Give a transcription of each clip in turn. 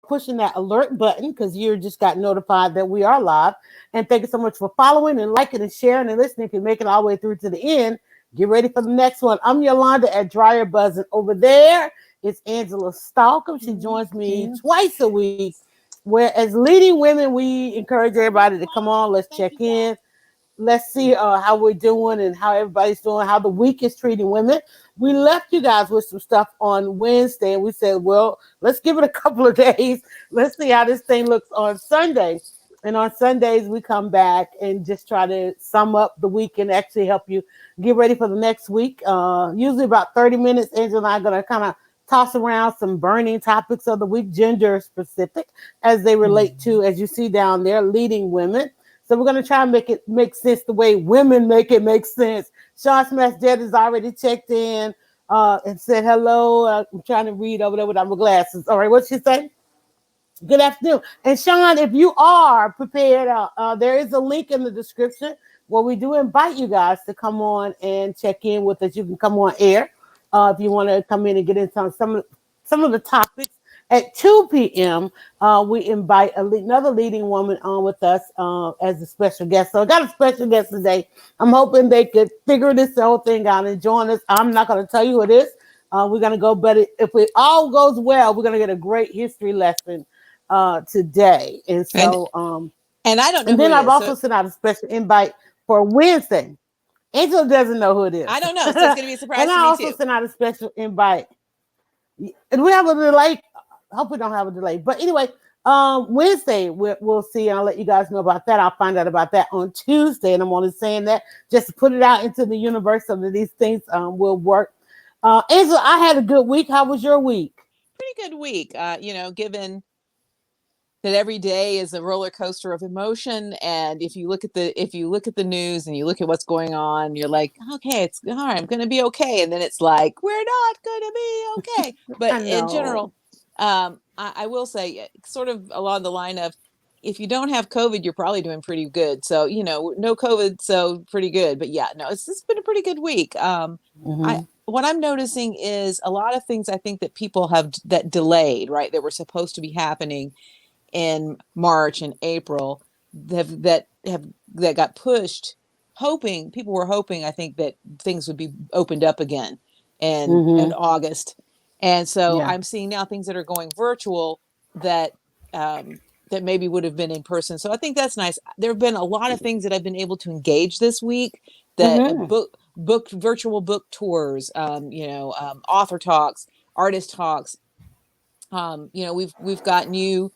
pushing that alert button because you just got notified that we are live. And thank you so much for following and liking and sharing and listening. If you make it all the way through to the end, get ready for the next one. I'm Yolanda at Dryer Buzzing. Over there is Angela Stalkum. She joins me twice a week. Where as leading women, we encourage everybody to come on. Let's check in. Let's see how we're doing and how everybody's doing, how the week is treating women. We left you guys with some stuff on Wednesday, and we said, well, let's give it a couple of days. Let's see how this thing looks on Sunday. And on Sundays, we come back and just try to sum up the week and actually help you get ready for the next week. Usually about 30 minutes, Angela and I are going to kind of toss around some burning topics of the week, gender specific, as they relate to, as you see down there, leading women. So we're going to try and make it make sense the way women make it make sense. Sean Smash-Jet has already checked in and said hello. I'm trying to read over there without my glasses. All right, what's she say? Good afternoon. And Sean, if you are prepared, there is a link in the description where we do invite you guys to come on and check in with us. You can come on air if you want to come in and get into some of the topics. At 2 p.m., we invite another leading woman on with us as a special guest. So I got a special guest today. I'm hoping they could figure this whole thing out and join us. I'm not going to tell you who it is. We're going to go, but if it all goes well, we're going to get a great history lesson today. And so, and I don't know. And then I've also sent out a special invite for Wednesday. Angela doesn't know who it is. I don't know. So it's going to be a surprise and to I me also too. sent out a special invite. And we have a delay. Hope we don't have a delay. But anyway, Wednesday, we'll see. I'll let you guys know about that. I'll find out about that on Tuesday. And I'm only saying that just to put it out into the universe so that these things will work. Angela, I had a good week. How was your week? Pretty good week. Given that every day is a roller coaster of emotion, and if you look at the news and you look at what's going on, you're like, okay, it's all right, I'm going to be okay, and then it's like, we're not going to be okay. But in general, I will say, sort of along the line of, if you don't have COVID, you're probably doing pretty good. So no COVID, so pretty good. But yeah, no, it's been a pretty good week. What I'm noticing is a lot of things I think that people have that delayed, right, that were supposed to be happening in March and April that got pushed. People were hoping, I think, that things would be opened up again in August. And so I'm seeing now things that are going virtual that maybe would have been in person. So I think that's nice. There have been a lot of things that I've been able to engage this week, that virtual book tours, author talks, artist talks. We've got new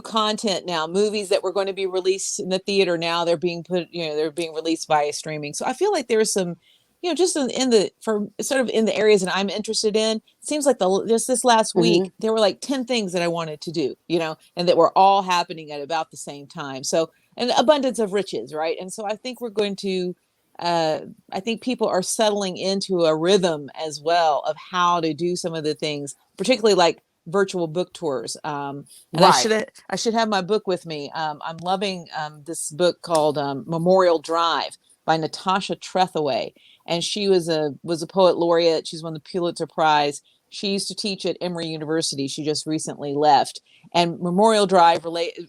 content now, movies that were going to be released in the theater. Now they're being released via streaming. So I feel like there's some, just in the areas that I'm interested in. It seems like just this last week, there were like 10 things that I wanted to do, and that were all happening at about the same time. So, an abundance of riches, right? And so I think we're going to, I think people are settling into a rhythm as well of how to do some of the things, particularly like virtual book tours. And I should have my book with me. I'm loving this book called Memorial Drive by Natasha Trethewey. And she was a poet laureate. She's won the Pulitzer Prize. She used to teach at Emory University. She just recently left. And Memorial Drive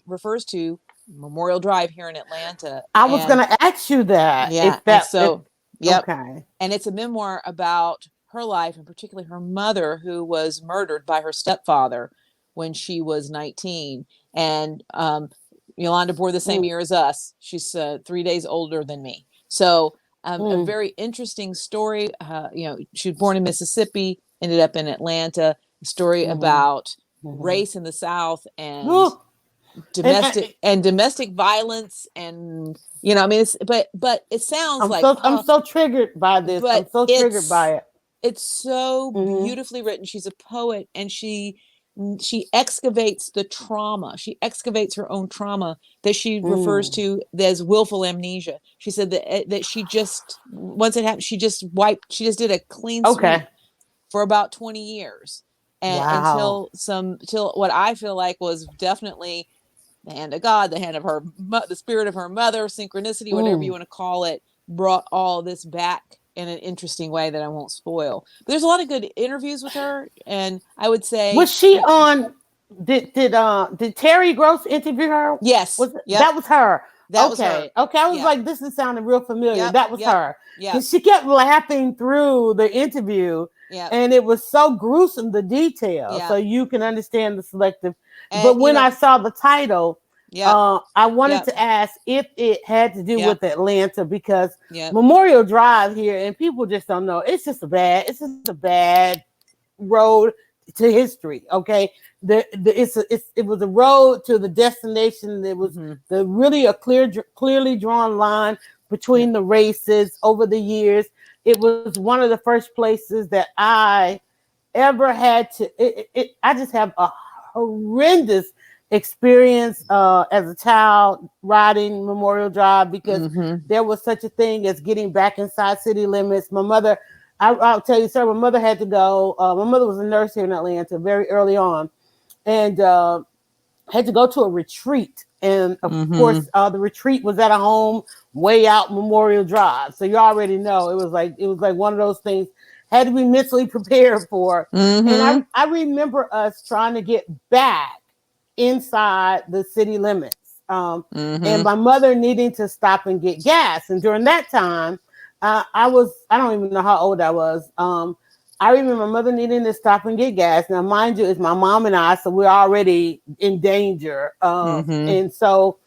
refers to Memorial Drive here in Atlanta. I was going to ask you that. Yeah. Yep. Okay. And it's a memoir about her life, and particularly her mother, who was murdered by her stepfather when she was 19. And Yolanda bore the same year as us. She's 3 days older than me. So a very interesting story. She was born in Mississippi, ended up in Atlanta. A story about race in the South and domestic violence, and but it sounds I'm so triggered by this. I'm so triggered by it. It's so beautifully written. She's a poet, and she excavates the trauma. She excavates her own trauma that she refers to as willful amnesia. She said that she just, once it happened, she just did a clean sweep for about 20 years. And until what I feel like was definitely the hand of God, the hand of the spirit of her mother, synchronicity, whatever you want to call it, brought all this back in an interesting way that I won't spoil. But there's a lot of good interviews with her, and I would say, was she on Did Terry Gross interview her? Yes. Yep. That was her? That was her. Okay. I was Yep. like, this is sounding real familiar. Yep. That was Yep. her Yep. because she kept laughing through the interview, Yep. and it was so gruesome the detail. So Yep. you can understand the selective. But And when I saw the title, yep. I wanted Yep. to ask if it had to do Yep. with Atlanta because Yep. Memorial Drive here, and people just don't know. It's just a bad road to history. Okay, it was a road to the destination. It was the really a clearly drawn line between the races over the years. It was one of the first places that I ever had to. I just have a horrendous experience as a child riding Memorial Drive because there was such a thing as getting back inside city limits. My mother, I'll tell you, sir, my mother had to go. My mother was a nurse here in Atlanta very early on, and had to go to a retreat. And of course, the retreat was at a home way out Memorial Drive. So you already know it was like one of those things had to be mentally prepared for. And I remember us trying to get back inside the city limits. And my mother needing to stop and get gas. And during that time, I don't even know how old I was. I remember my mother needing to stop and get gas. Now, mind you, it's my mom and I, so we're already in danger. And so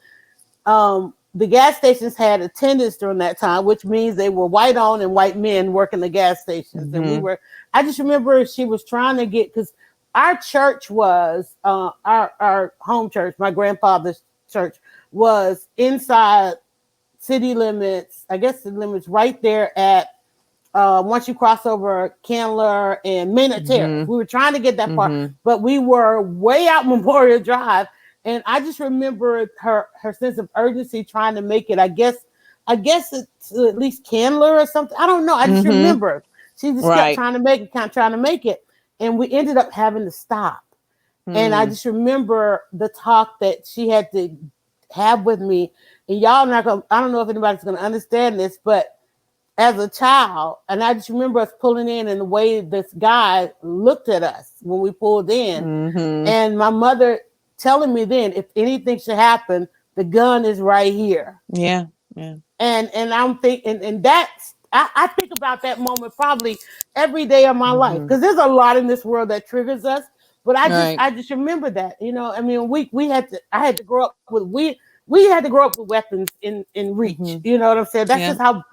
the gas stations had attendants during that time, which means they were white owned and white men working the gas stations. And I just remember she was trying to get, because our church was, our home church, my grandfather's church, was inside city limits, I guess the limits right there at, once you cross over Candler and Maynard Terrace. We were trying to get that far, but we were way out Memorial Drive. And I just remember her sense of urgency trying to make it. I guess it's at least Candler or something. I don't know. I just remember she just kept trying to make it. And we ended up having to stop. And I just remember the talk that she had to have with me. And y'all not gonna, I don't know if anybody's gonna understand this, but as a child, and I just remember us pulling in and the way this guy looked at us when we pulled in. And my mother telling me then, if anything should happen, the gun is right here. Yeah. And I'm thinking, and that's, I think about that moment probably every day of my life, because there's a lot in this world that triggers us. But I just remember that, I mean, I had to grow up with, we had to grow up with weapons in reach. You know what I'm saying? That's just how,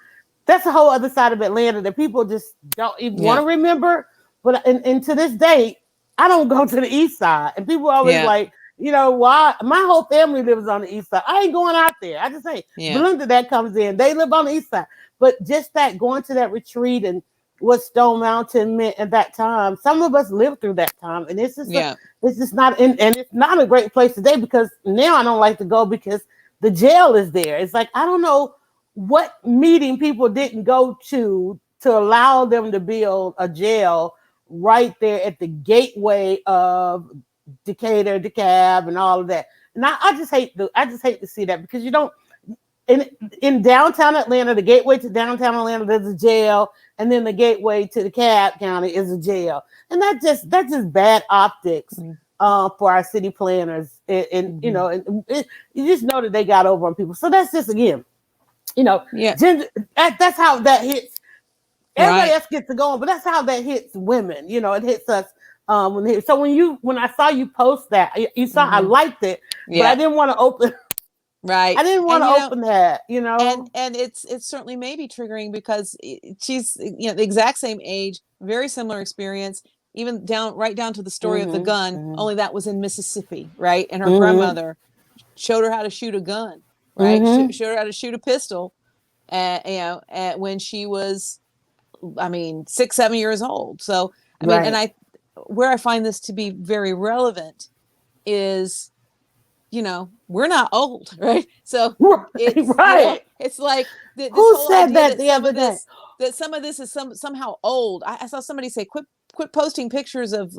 that's a whole other side of Atlanta that people just don't even want to remember. But and to this day, I don't go to the east side. And people are always like, why? My whole family lives on the east side. I ain't going out there. I just say, Belinda that comes in. They live on the east side. But just that going to that retreat and what Stone Mountain meant at that time, some of us lived through that time. And it's just it's just not, and it's not a great place today, because now I don't like to go because the jail is there. It's like, I don't know what meeting people didn't go to allow them to build a jail right there at the gateway of Decatur, DeKalb, and all of that. And I just hate to see that, because you don't, in downtown Atlanta, the gateway to downtown Atlanta, there's a jail, and then the gateway to DeKalb County is a jail, and that's just bad optics for our city planners. And you just know that they got over on people. So that's just, again, that's how that hits. Everybody else gets to go on, but that's how that hits women. It hits us. So when I saw you post that, you saw I liked it, but I didn't want to open. I didn't want to open that. And it's certainly maybe triggering, because she's the exact same age, very similar experience, even right down to the story of the gun. Only that was in Mississippi, right? And her grandmother showed her how to shoot a gun, right? Showed her how to shoot a pistol, when she was, 6, 7 years old. So and where I find this to be very relevant is, we're not old, right? So it's it's like this who whole said idea that the other day? That some of this is somehow old. I saw somebody say, quit posting pictures of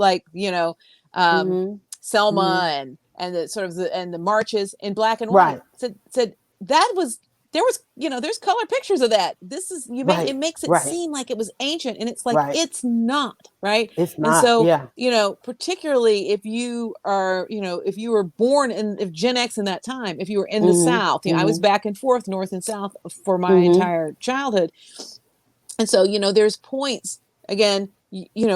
Selma and the sort of the marches in black and white. Said that was there was, there's color pictures of that. This is, it Right. makes it Right. seem like it was ancient, and it's like, Right. it's not, right? It's And not. so, Yeah. particularly if you are, if you were born if Gen X in that time, if you were in the Mm-hmm. South, I was back and forth, North and South, for my Mm-hmm. entire childhood. And so, there's points, again,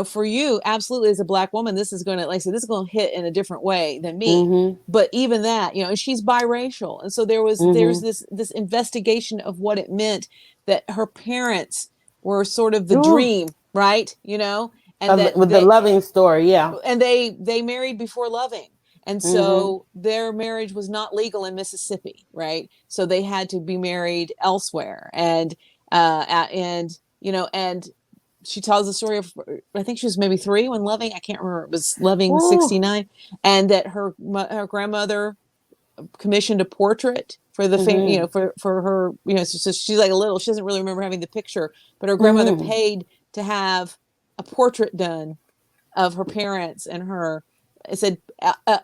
for you, absolutely, as a Black woman, this is going to, like I said, this is going to hit in a different way than me. Mm-hmm. But even that, and she's biracial. And so there's Mm-hmm. this investigation of what it meant that her parents were sort of the Ooh. dream, right? And that With the loving story. Yeah. they married before loving. And Mm-hmm. so their marriage was not legal in Mississippi, right? So they had to be married elsewhere. And and she tells the story of, I think she was maybe 3 when Loving, I can't remember, it was Loving Ooh. 69, and that her grandmother commissioned a portrait for the Mm-hmm. for her, so she's like she doesn't really remember having the picture, but her grandmother Mm-hmm. paid to have a portrait done of her parents and her. It said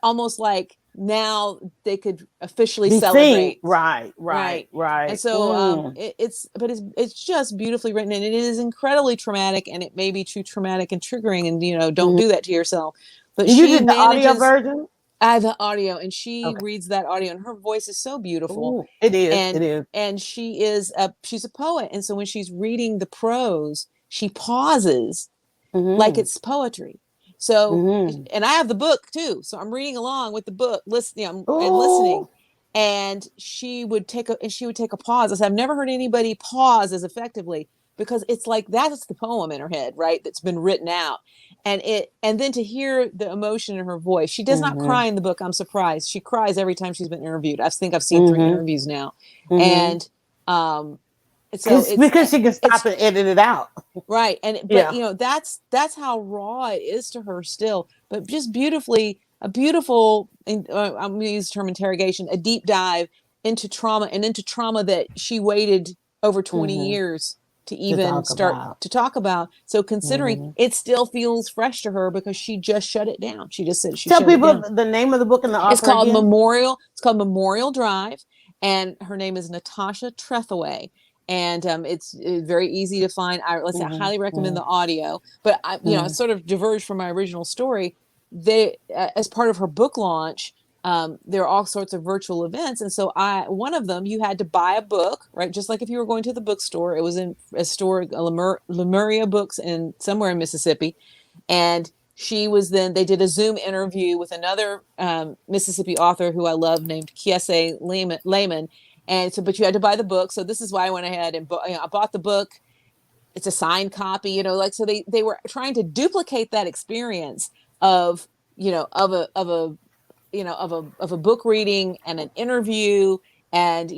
almost like now they could officially Be seen. celebrate. Right. Right. Right. And Right. so Mm. it's just beautifully written, and it is incredibly traumatic, and it may be too traumatic and triggering, and don't Mm-hmm. do that to yourself. But And you she did the audio manages. version? I have the audio, and she Okay. reads that audio, and her voice is so beautiful. Ooh. It is. It And is. she's a poet, and so when she's reading the prose, she pauses like Mm-hmm. it's poetry. So, Mm-hmm. and I have the book too, so I'm reading along with the book, listening and listening. Ooh. And she would take a pause. I said, I've never heard anybody pause as effectively, because it's like that's the poem in her head, right? That's been written out. And then to hear the emotion in her voice. She does not Mm-hmm. cry in the book. I'm surprised. She cries every time she's been interviewed. I think I've seen 3 Mm-hmm. interviews now. Mm-hmm. And so Because she can it's stop and edit it out. right. But Yeah. that's how raw it is to her still, but just beautifully, a beautiful, I'm going to use the term interrogation, a deep dive into trauma, and into trauma that she waited over 20 Mm-hmm. years to To even talk start about. to talk about. So considering Mm-hmm. it still feels fresh to her, because she just shut it down. She just said she Tell shut it people down. the name of the book and the author again. It's called Memorial Drive, and her name is Natasha Trethewey. And it's very easy to find. I Mm-hmm. highly recommend Mm-hmm. the audio. But I Mm-hmm. sort of diverged from my original story. They, as part of her book launch, there are all sorts of virtual events, and so one of them, you had to buy a book, right? Just like if you were going to the bookstore. It was in a store, Lemuria Books, in somewhere in Mississippi, and they did a Zoom interview with another Mississippi author who I love, named Kiese Lehman. And so, but you had to buy the book. So this is why I went ahead and I bought the book. It's a signed copy, so they were trying to duplicate that experience of, of a book reading and an interview, and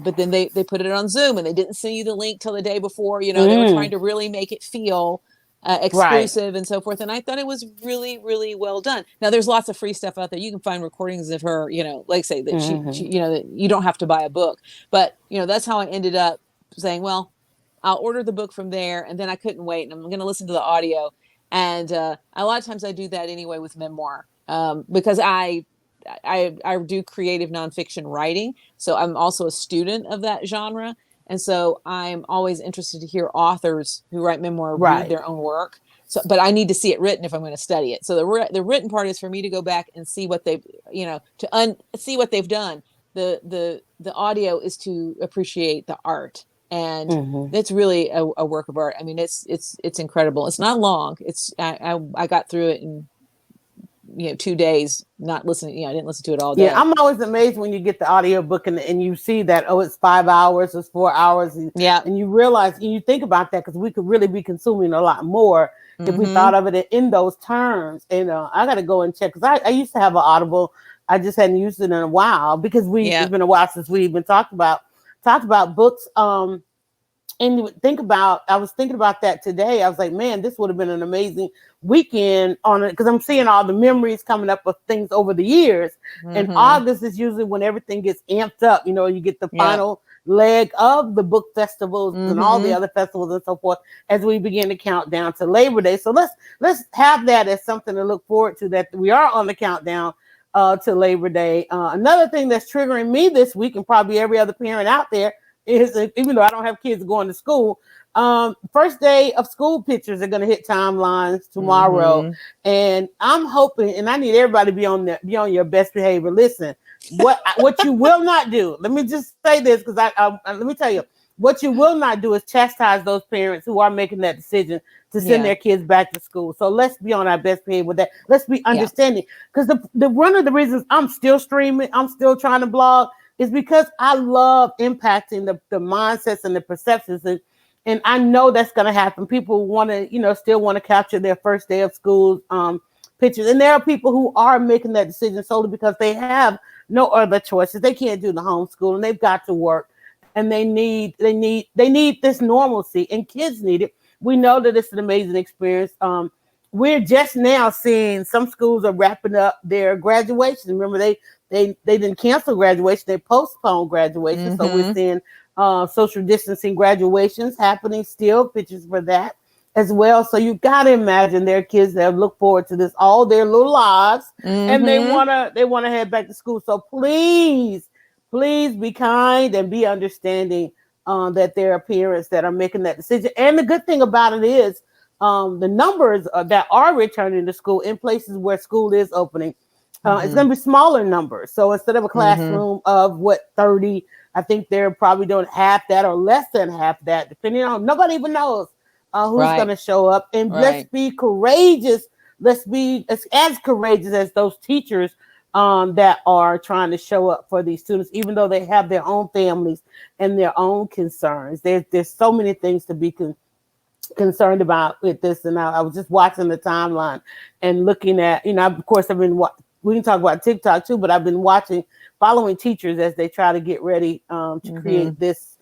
but then they put it on Zoom, and they didn't send you the link till the day before. They were trying Mm. to really make it feel Right. exclusive and so forth. And I thought it was really, really well done. Now there's lots of free stuff out there. You can find recordings of her, like say that Mm-hmm. that you don't have to buy a book, but that's how I ended up saying, well, I'll order the book from there, and then I couldn't wait, and I'm going to listen to the audio. And a lot of times I do that anyway with memoir, because I do creative nonfiction writing, so I'm also a student of that genre, and so I'm always interested to hear authors who write memoir read Right. their own work. So, but I need to see it written if I'm going to study it. So the written part is for me to go back and see what they've, see what they've done. The audio is to appreciate the art, and Mm-hmm. it's really a work of art. I mean, it's incredible. It's not long. I got through it in 2 days, not listening. I didn't listen to it all Yeah, day. I'm always amazed when you get the audio book and you see that, oh, it's 5 hours, it's 4 hours, Yeah. and you realize, and you think about that, because we could really be consuming a lot more if we Mm-hmm. thought of it in those terms. And I got to go and check, because I used to have an Audible. I just hadn't used it in a while, because Yeah. it's been a while since we even talked about books. And you would think about, I was thinking about that today. I was like, man, this would have been an amazing weekend on it, because I'm seeing all the memories coming up of things over the years. And Mm-hmm. August is usually when everything gets amped up. You get the Yeah. final leg of the book festivals and all the Mm-hmm. other festivals and so forth, as we begin to count down to Labor Day. So let's have that as something to look forward to, that we are on the countdown. to Labor Day. Another thing that's triggering me this week, and probably every other parent out there, is even though I don't have kids going to school, first day of school pictures are going to hit timelines tomorrow, and I'm hoping, and I need everybody to be on your best behavior. Listen, what you will not do. Let me just say this, because let me tell you. What you will not do is chastise those parents who are making that decision to send their kids back to school. So let's be on our best behavior with that. Let's be understanding. Because the one of the reasons I'm still streaming, I'm still trying to blog, is because I love impacting the mindsets and the perceptions. And I know that's going to happen. People want to, still want to capture their first day of school pictures. And there are people who are making that decision solely because they have no other choices. They can't do the homeschool, and they've got to work. And they need this normalcy, and kids need it. We know that it's an amazing experience. We're just now seeing some schools are wrapping up their graduation. Remember, they didn't cancel graduation; they postponed graduation. So we're seeing social distancing graduations happening still. Pictures for that as well. So you got to imagine there are kids that look forward to this all their little lives, and they wanna head back to school. So please be kind and be understanding that there are parents that are making that decision. And the good thing about it is the numbers that are returning to school in places where school is opening, it's going to be smaller numbers. So instead of a classroom of 30, I think they're probably doing half that or less than half that, depending on, nobody even knows who's going to show up. And let's be courageous. Let's be as courageous as those teachers that are trying to show up for these students, even though they have their own families and their own concerns. There's so many things to be concerned about with this. And I was just watching the timeline and looking at, of course, we can talk about TikTok too, but I've been following teachers as they try to get ready to create this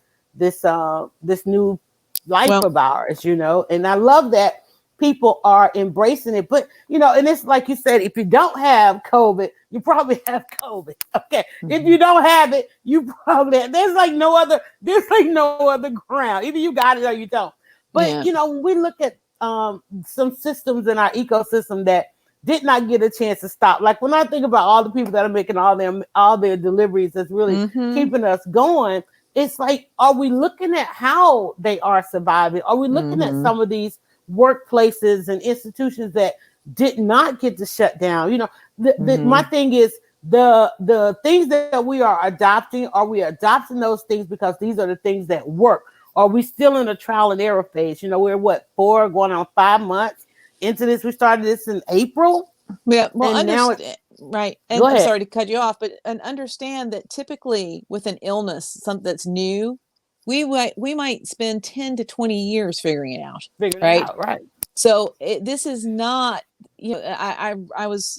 new life of ours, and I love that people are embracing it. But, and it's like you said, if you don't have COVID, you probably have COVID. Okay. If you don't have it, you probably there's no other ground. Either you got it or you don't. But, when we look at some systems in our ecosystem that did not get a chance to stop. Like when I think about all the people that are making all their deliveries that's really keeping us going, it's like, are we looking at how they are surviving? Are we looking at some of these workplaces and institutions that did not get to shut down? My thing is the things that we are adopting, are we adopting those things because these are the things that work? Are we still in a trial and error phase? We're 4 going on 5 months into this. We started this in April. Yeah, well, and now right. And I'm sorry to cut you off, but understand that typically with an illness, something that's new, we might spend 10 to 20 years figuring it out. Right. So this is not, I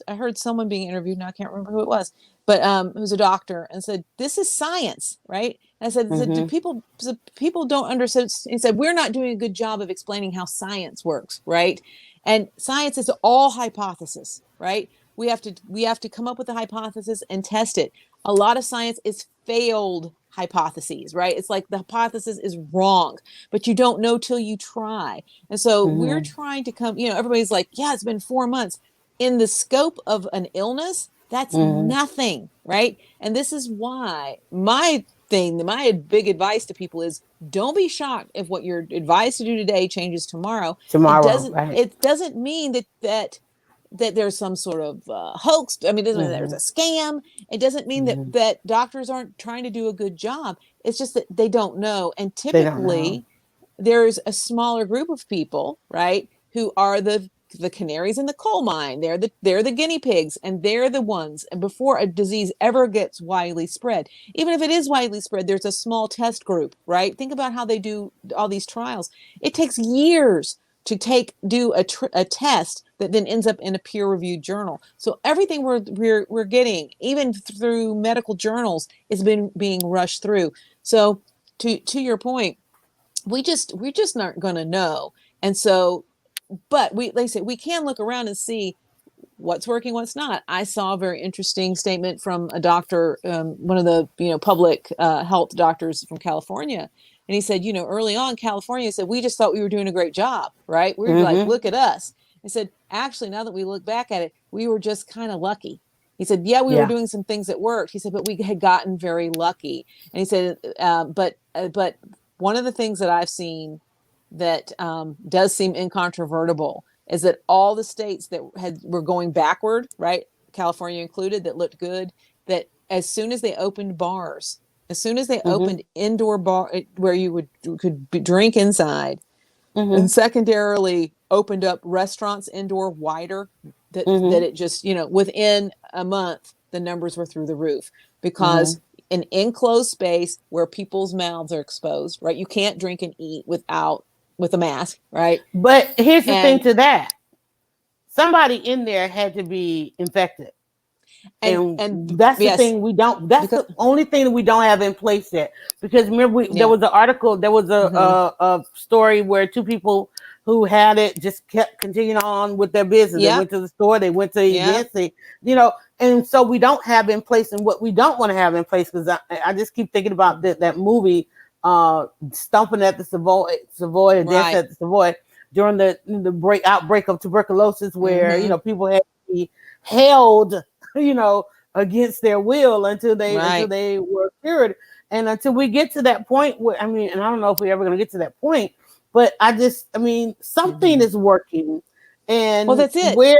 heard someone being interviewed, and I can't remember who it was, but it was a doctor, and said, this is science, right? And I said, do people don't understand? He said, we're not doing a good job of explaining how science works, right? And science is all hypothesis, right? We have to come up with a hypothesis and test it. A lot of science is failed hypotheses, right? It's like the hypothesis is wrong, but you don't know till you try. And so we're trying to come, everybody's like, yeah, it's been 4 months. In the scope of an illness, that's nothing, right? And this is why my big advice to people is, don't be shocked if what you're advised to do today changes tomorrow. It doesn't mean that there's some sort of hoax. I mean, it doesn't mean there's a scam. It doesn't mean that doctors aren't trying to do a good job. It's just that they don't know. And typically there's a smaller group of people, right, who are the canaries in the coal mine. They're the guinea pigs, and they're the ones. And before a disease ever gets widely spread, even if it is widely spread, there's a small test group, right? Think about how they do all these trials. It takes years to do a test that then ends up in a peer-reviewed journal. So everything we're getting, even through medical journals, is being rushed through. So to your point, we're just not going to know. And so, but like I say, we can look around and see what's working, what's not. I saw a very interesting statement from a doctor, one of the public health doctors from California. And he said, early on, California said, we just thought we were doing a great job, right? We were like, look at us. I said, actually, now that we look back at it, we were just kind of lucky. He said, yeah, we were Yeah. doing some things that worked. He said, but we had gotten very lucky. And he said, but one of the things that I've seen that does seem incontrovertible is that all the states that were going backward, right, California included, that looked good, that as soon as they opened bars, as soon as they Mm-hmm. opened indoor bar where you could drink inside, Mm-hmm. and secondarily opened up restaurants indoor wider, that Mm-hmm. it just, within a month the numbers were through the roof, Mm-hmm. because an enclosed space where people's mouths are exposed, right, you can't drink and eat with a mask, right, But here's the thing and to that. Somebody in there had to be infected. And and that's the yes, thing we don't. That's because the only thing that we don't have in place yet. Because remember, there yeah, was an article, there was mm-hmm, a story where two people who had it just kept continuing on with their business. They yep, went to the store, they went to yep, events, you know, and so we don't have in place, and what we don't want to have in place, because I just keep thinking about that movie, Stomping at the Savoy, or Dancing right, at the Savoy, during the outbreak of tuberculosis, where mm-hmm, people had to be held, you know, against their will until right, they were cured. And until we get to that point where, I mean, and I don't know if we're ever going to get to that point, but I mean, something mm-hmm. is working, Well, and that's it. where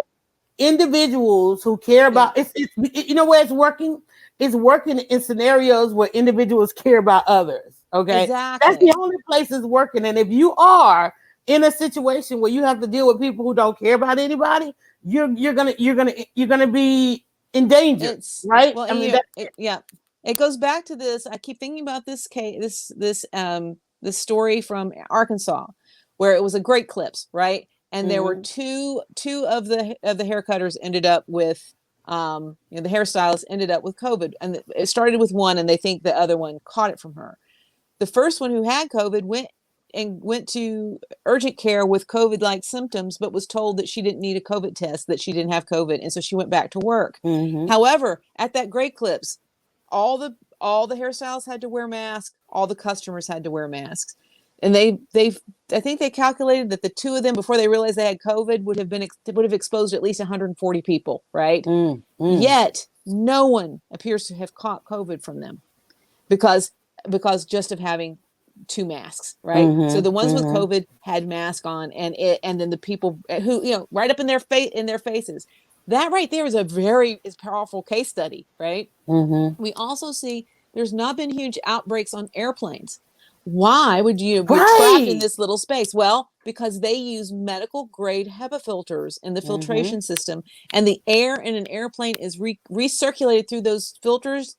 individuals who care Yeah, about where it's working. It's working in scenarios where individuals care about others. Okay, that's the exactly. only place it's working. And if you are in a situation where you have to deal with people who don't care about anybody, you're gonna be in danger, It's right? well, I and mean, that's it. yeah, it goes back to this. I keep thinking about this case, this story from Arkansas, where it was a great clips, right? And there were Mm-hmm. two of the hair cutters ended up with, the hairstylists ended up with COVID, and it started with one, and they think the other one caught it from her. The first one who had COVID went to urgent care with COVID-like symptoms, but was told that she didn't need a COVID test, that she didn't have COVID, and so she went back to work. Mm-hmm. However, at that Great Clips, all the hairstylists had to wear masks, all the customers had to wear masks, and they I think they calculated that the two of them, before they realized they had COVID, would have exposed at least 140 people, right? Mm-hmm. Yet no one appears to have caught COVID from them, because just of having two masks, right? So the ones with Mm-hmm. COVID had mask on, and then the people who, right up in their faces. That right there is powerful case study, right? Mm-hmm. We also see there's not been huge outbreaks on airplanes. Why would you be trapped in Right. this little space? Well, because they use medical grade HEPA filters in the Mm-hmm. filtration system, and the air in an airplane is recirculated through those filters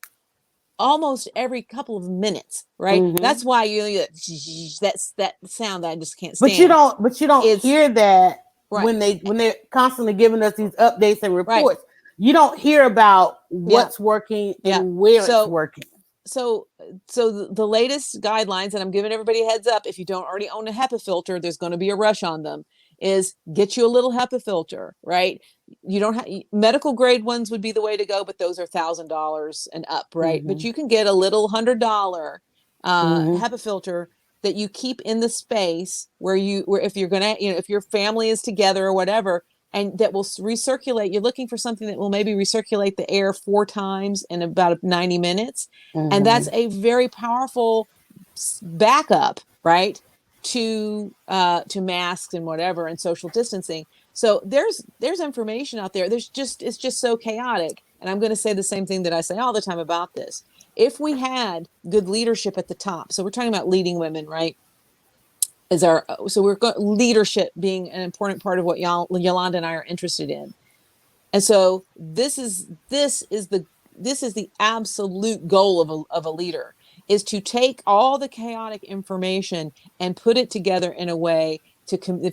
almost every couple of minutes, right? Mm-hmm. That's why that's that sound that I just can't But you stand. don't but you don't It's hear that right, when they're constantly giving us these updates and right. reports. You don't hear about Yeah, what's working yeah. and where it's So working. so the latest guidelines, and I'm giving everybody a heads up, if you don't already own a HEPA filter, there's going to be a rush on them, is get you a little HEPA filter, right? You don't have medical grade ones would be the way to go, but those are $1,000 and up, right? But Mm-hmm. you can get a little $100 Mm-hmm. HEPA filter that you keep in the space where if you're gonna, if your family is together or whatever, and that will recirculate. You're looking for something that will maybe recirculate the air 4 times in about 90 minutes. And that's Mm-hmm. a very powerful backup, right? To masks and whatever and social distancing. So there's information out there. It's just so chaotic. And I'm going to say the same thing that I say all the time about this. If we had good leadership at the top, so we're talking about leading women, right? Is our so we're leadership being an important part of what Yolanda and I are interested in. And so this is the absolute goal of a leader, is to take all the chaotic information and put it together in a way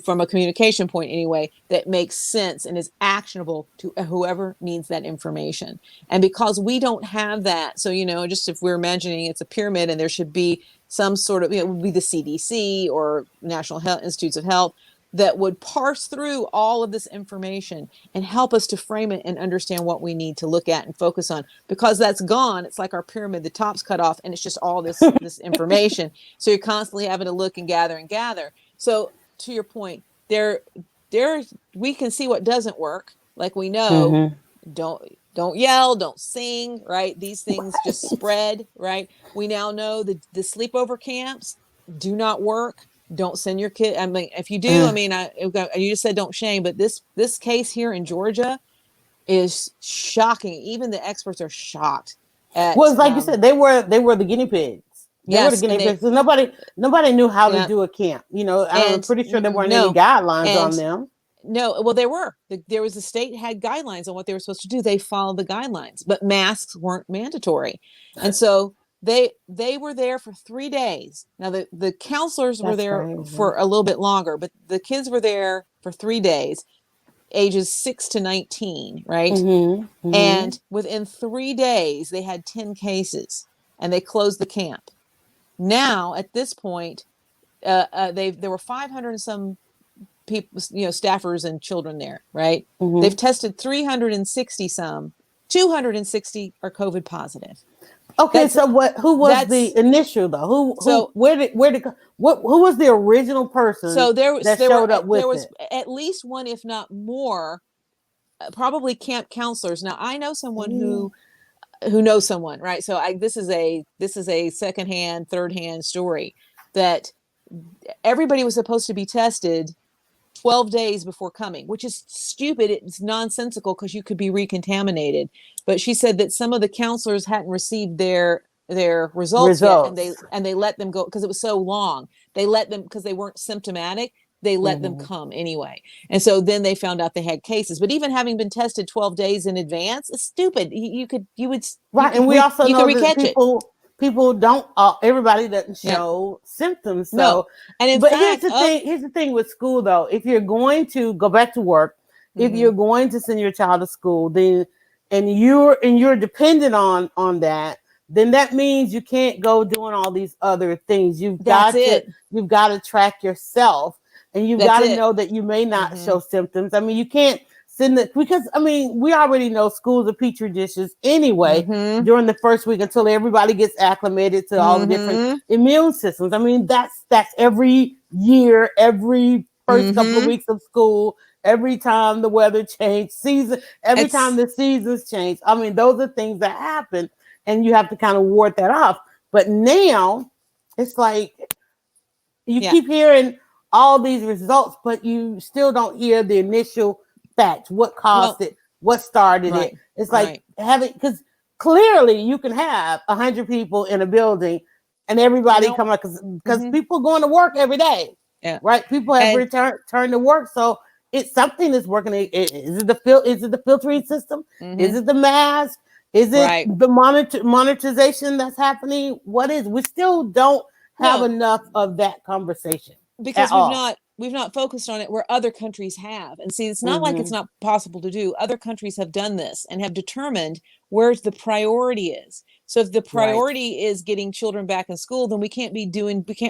from a communication point anyway, that makes sense and is actionable to whoever needs that information. And because we don't have that, so just if we're imagining it's a pyramid and there should be some sort of, it would be the CDC or National Health Institutes of Health that would parse through all of this information and help us to frame it and understand what we need to look at and focus on. Because that's gone, it's like our pyramid, the top's cut off, and it's just all this information. So you're constantly having to look and gather and gather. So to your point, there we can see what doesn't work. Like we know, Mm-hmm. don't don't yell, don't sing, right? These things just spread, right? We now know that the sleepover camps do not work. Don't send your kid. I mean, if you do, I mean, you just said don't shame, but this case here in Georgia is shocking. Even the experts are shocked Well, at it's like you said, they were the guinea pigs. They were the yes, guinea pigs. So nobody knew how to yeah, do a camp. You know, I'm and pretty sure there weren't any no, guidelines on and them. no, well, there was a state had guidelines on what they were supposed to do. They followed the guidelines, but masks weren't mandatory. And so they were there for 3 days. Now the counselors were That's there crazy. for a little bit longer, but the kids were there for 3 days, ages 6 to 19, right? Mm-hmm. Mm-hmm. And within 3 days, they had 10 cases and they closed the camp. Now, at this point, there were 500 and some people, staffers and children there, right? They've Mm-hmm. tested 360 some, 260 are COVID positive. Okay, That's so who was the that's initial though? Who so where did who was the original person so there was that there were showed up there with was it? at least one, if not more, probably camp counselors. Now I know someone who knows someone, right? So this is a secondhand, third hand story that everybody was supposed to be tested 12 days before coming, which is stupid. It's nonsensical because you could be recontaminated. But she said that some of the counselors hadn't received their results yet, and they Results. and they let them go because it was so long. They let them because they weren't symptomatic. They let them Mm-hmm. come anyway. And so then they found out they had cases. But even having been tested 12 days in advance is stupid. You Right, and could we also you could know that recatch it. people don't everybody doesn't Yeah. show symptoms. No. So, And in but here's fact, the thing. Here's the thing with school though. If you're going to go back to work, if mm-hmm, you're going to send your child to school, then you're dependent on that, then that means you can't go doing all these other things. that's it. You've got to track yourself, and you've That's got to it. know that you may not Mm-hmm, show symptoms. I mean, you can't send it because I mean we already know schools are petri dishes anyway mm-hmm, during the first week until everybody gets acclimated to all the different mm-hmm. immune systems. I mean that's every year, every first couple of Mm-hmm. weeks of school, every time the weather changes, every time It's the seasons change. I mean, those are things that happen, and you have to kind of ward that off. But now it's like you yeah. keep hearing all these results, but you still don't hear the initial facts. What caused Well, it? What started it? right, It's like right. having because clearly you can have 100 people in a building and And everybody no. come out because Mm-hmm, people going to work every day, yeah. right? People have And returned to work, so it's something that's working. Is it Is it the filtering system? Is mm-hmm, it the mask? Is it right. the monetization that's happening? What is? We still don't have No, enough of that conversation at because we've all. not we've not focused on it where other countries have. And see, it's not like it's Mm-hmm. not possible to do. Other countries have done this and have determined where the priority is. So if the Right. priority is getting children back in school, then we can't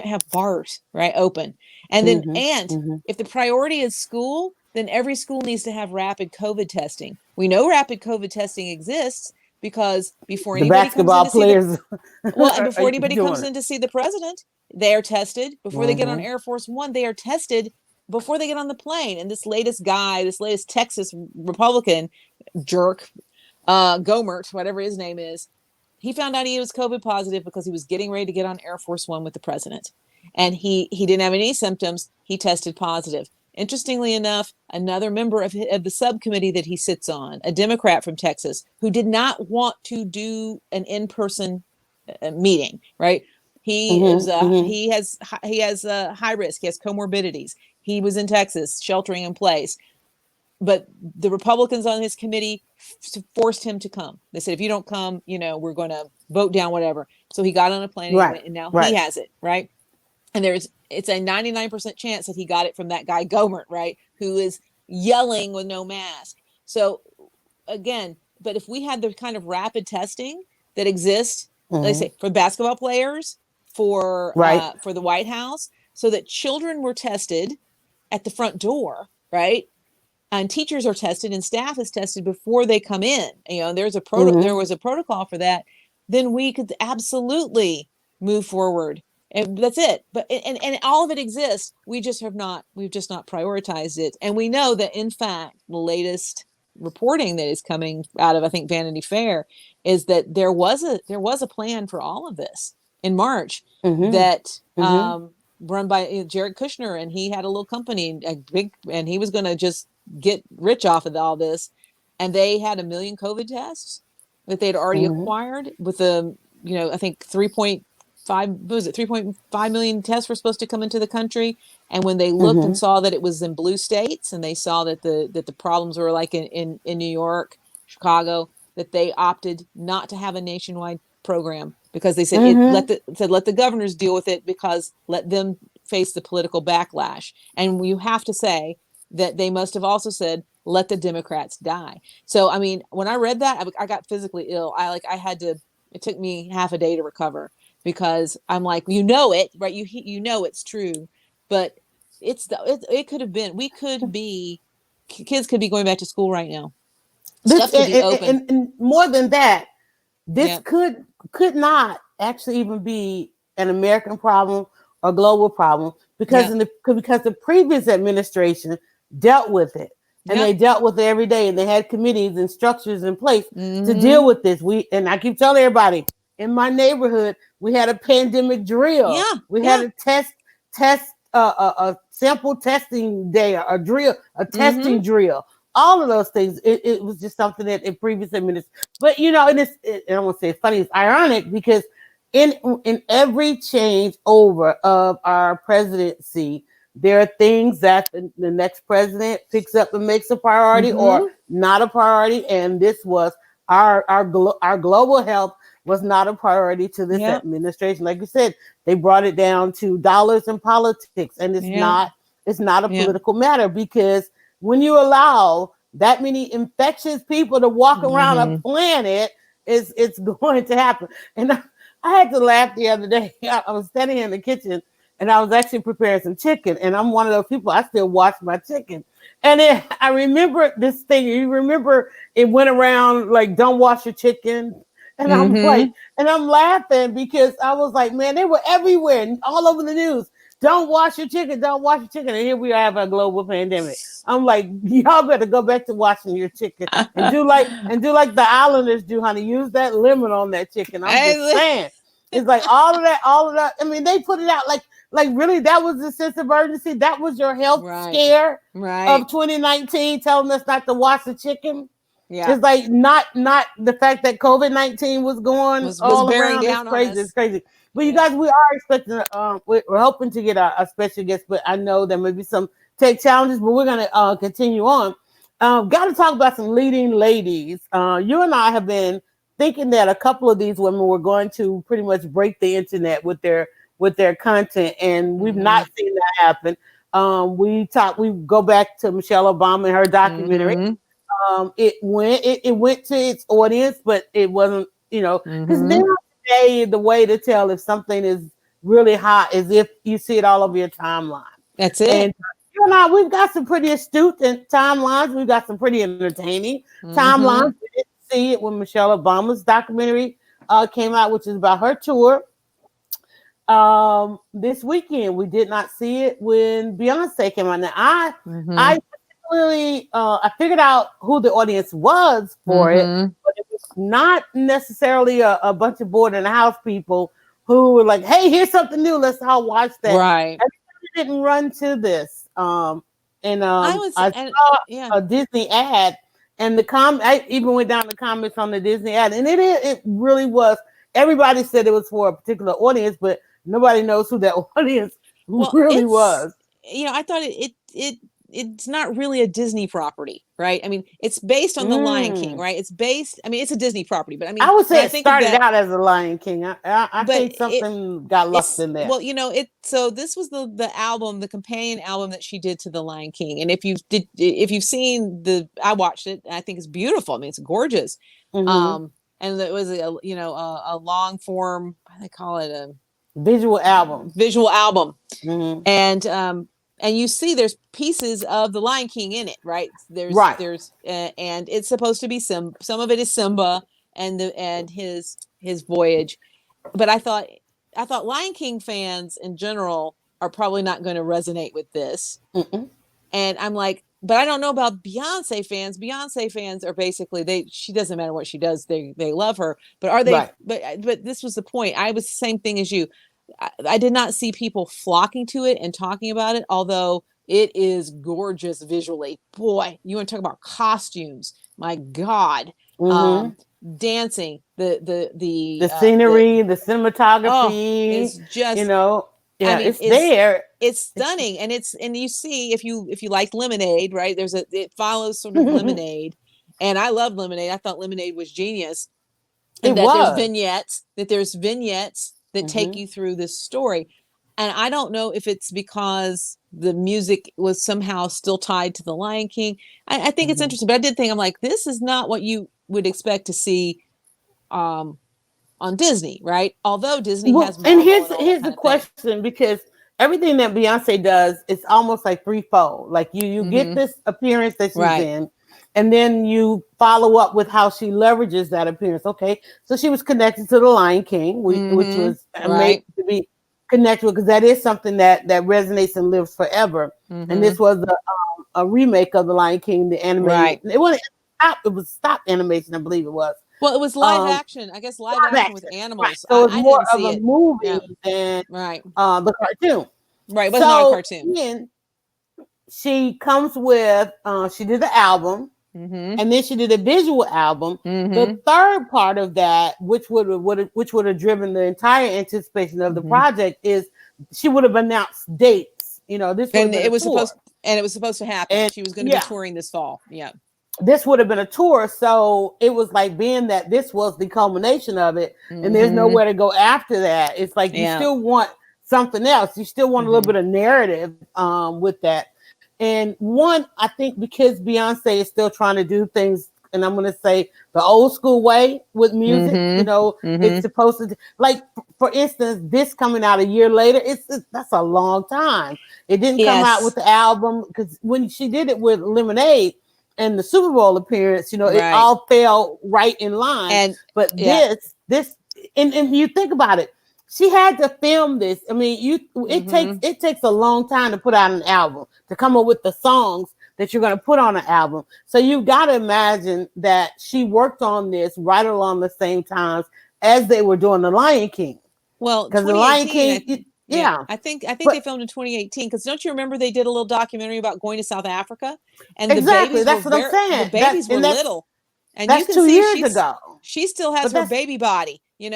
have bars, right, open. And then Mm-hmm. and Mm-hmm. if the priority is school, then every school needs to have rapid COVID testing. We know rapid COVID testing exists because before The anybody comes in basketball to see the players and are before anybody doing comes it. in to see the president, they are tested. Before they get on Mm-hmm. Air Force One, they are tested before they get on the plane. And this latest Texas Republican jerk, Gomert, whatever his name is, he found out he was COVID positive because he was getting ready to get on Air Force One with the president. And he didn't have any symptoms. He tested positive. Interestingly enough, another member of the subcommittee that he sits on, a Democrat from Texas, who did not want to do an in-person meeting, right? Mm-hmm. Mm-hmm. He has high risk. He has comorbidities. He was in Texas, sheltering in place, but the Republicans on his committee forced him to come. They said, if you don't come, we're going to vote down whatever. So he got on a plane and he Right. went, and now he Right. has it, right? And it's a 99% chance that he got it from that guy Gomert, right, who is yelling with no mask. So again, but if we had the kind of rapid testing that exists, let's Mm-hmm. say for basketball players, Right. for the White House, so that children were tested at the front door, right? And teachers are tested and staff is tested before they come in. There Mm-hmm. was a protocol for that. Then we could absolutely move forward, and that's it. But and all of it exists. We've just not prioritized it. And we know that in fact, the latest reporting that is coming out of, I think, Vanity Fair, is that there was a plan for all of this in March that run by Jared Kushner, and he had a little company, and he was going to just get rich off of all this, and they had 1 million COVID tests that they'd already acquired with I think 3.5 million tests were supposed to come into the country. And when they looked and saw that it was in blue states, and they saw that the problems were like in New York, Chicago, that they opted not to have a nationwide program, because they said let the governors deal with it, because let them face the political backlash. And you have to say that they must have also said, let the Democrats die. So, I mean, when I read that, I got physically ill. It took me half a day to recover, because I'm like, it, right? It's true, but it could have been, kids could be going back to school right now. This Stuff could be open. and more than that, this could not actually even be an American problem or global problem, because because the previous administration dealt with it, and they dealt with it every day, and they had committees and structures in place to deal with this. And I keep telling everybody, in my neighborhood, we had a pandemic drill. We had a sample testing day, a drill, a testing drill. All of those things. It was just something that in previous administration. But and I won't say it's funny, it's ironic, because in every change over of our presidency, there are things that the next president picks up and makes a priority or not a priority. And this was our global health was not a priority to this administration. Like you said, they brought it down to dollars and politics, and it's not a political matter, because when you allow that many infectious people to walk around a planet, it's going to happen. And I had to laugh the other day. I was standing in the kitchen, and I was actually preparing some chicken. And I'm one of those people, I still wash my chicken. And I remember this thing. You remember it went around like, don't wash your chicken. And I'm like, and I'm laughing, because I was like, man, they were everywhere, all over the news. Don't wash your chicken. Don't wash your chicken. And here we have a global pandemic. I'm like, y'all better go back to washing your chicken and do like the islanders do, honey. Use that lemon on that chicken. I'm just saying. It's like all of that. I mean, they put it out like really, that was the sense of urgency. That was your health scare of 2019, telling us not to wash the chicken. Yeah, it's like not the fact that COVID-19 was going all around. It's crazy. It's crazy. But you guys, we are expecting. We're hoping to get a special guest, but I know there may be some tech challenges. But we're gonna continue on. Got to talk about some leading ladies. You and I have been thinking that a couple of these women were going to pretty much break the internet with their content, and we've not seen that happen. We go back to Michelle Obama and her documentary. It went to its audience, but it wasn't, because now today the way to tell if something is really hot is if you see it all over your timeline. That's it. And we've got some pretty astute timelines. We've got some pretty entertaining timelines. We didn't see it when Michelle Obama's documentary came out, which is about her tour. This weekend we did not see it when Beyonce came out. Now I really I figured out who the audience was for it, but it was not necessarily a bunch of bored in the house people who were like, hey, here's something new, let's all watch that. Right. Everybody didn't run to this. I saw a Disney ad, and I even went down the comments on the Disney ad, and it really was, everybody said it was for a particular audience, but nobody knows who that audience really was. I thought it's not really a Disney property, right? I mean, it's based on The Lion King, right? It's a Disney property, but I would say it started out as The Lion King. I think something got lost in there. Well, so this was the album, the companion album that she did to The Lion King. And if you've seen I watched it, I think it's beautiful. I mean, it's gorgeous. And it was a long form, what do they call it? A visual album. And you see there's pieces of The Lion King in it, right? There's and it's supposed to be some of it is Simba and his voyage. But I thought Lion King fans in general are probably not going to resonate with this. And I'm like, but I don't know about Beyonce fans. Beyonce fans are basically she doesn't matter what she does, they love her. But are they? Right. But this was the point. I was the same thing as you. I did not see people flocking to it and talking about it, although it is gorgeous visually. Boy, you want to talk about costumes? My God, Mm-hmm. dancing, the The scenery, the oh, cinematography, it's just. I yeah, mean, it's there. it's stunning, and you see if you like Lemonade, right? It follows sort of Lemonade, and I love Lemonade. I thought Lemonade was genius, and It that was. there's vignettes that take Mm-hmm. you through this story. And I don't know if it's because the music was somehow still tied to the Lion King. I think it's Mm-hmm. interesting, but I did think, I'm like, this is not what you would expect to see um, on Disney, right? Although Disney Well, has and Marvel and all that here's the kind of thing. question, because everything that Beyonce does, it's almost like threefold. Like you get Mm-hmm. this appearance that she's Right. in, and then you follow up with how she leverages that appearance. Okay, so she was connected to the Lion King, which Mm-hmm. was amazing Right. to be connected with, because that is something that resonates and lives forever. And Mm-hmm. this was a remake of the Lion King, the animated. Right. It was stop animation, I believe it was. Well, it was live Um, action. I guess live action with action, right? animals. So it's I more didn't of see a it. movie Yeah. than Right. the cartoon. Right. It was not a So cartoon. then she comes with she did the album, Mm-hmm. and then she did a visual album. The Mm-hmm. third part of that, which would have driven the entire anticipation of the Mm-hmm. project, is she would have announced dates. This would have And been a tour, it was supposed to happen. and She was going to be yeah, touring this fall. Yeah. this would have been a tour. So it was like, being that this was the culmination of it, and there's Mm-hmm. nowhere to go after that. It's like you Yeah. still want something else. You still want a little Mm-hmm. bit of narrative with that. And one, I think because Beyonce is still trying to do things, and I'm going to say the old school way with music. Mm-hmm. It's Mm-hmm. supposed to, like, for instance, this coming out a year later. That's a long time. It didn't come out with Yes. the album, because when she did it with Lemonade and the Super Bowl appearance, it Right. all fell right in line. And But yeah. and you think about it, she had to film this. I mean, Mm-hmm. it takes a long time to put out an album, to come up with the songs that you're going to put on an album. So you've got to imagine that she worked on this right along the same times as they were doing the Lion King, Well, because the Lion 2018, King, yeah, yeah, I think they but filmed in 2018, because don't you remember they did a little documentary about going to South Africa, and exactly, that's what I'm the saying. babies were little, and you That's can two see years ago. she still has But her that's baby body. You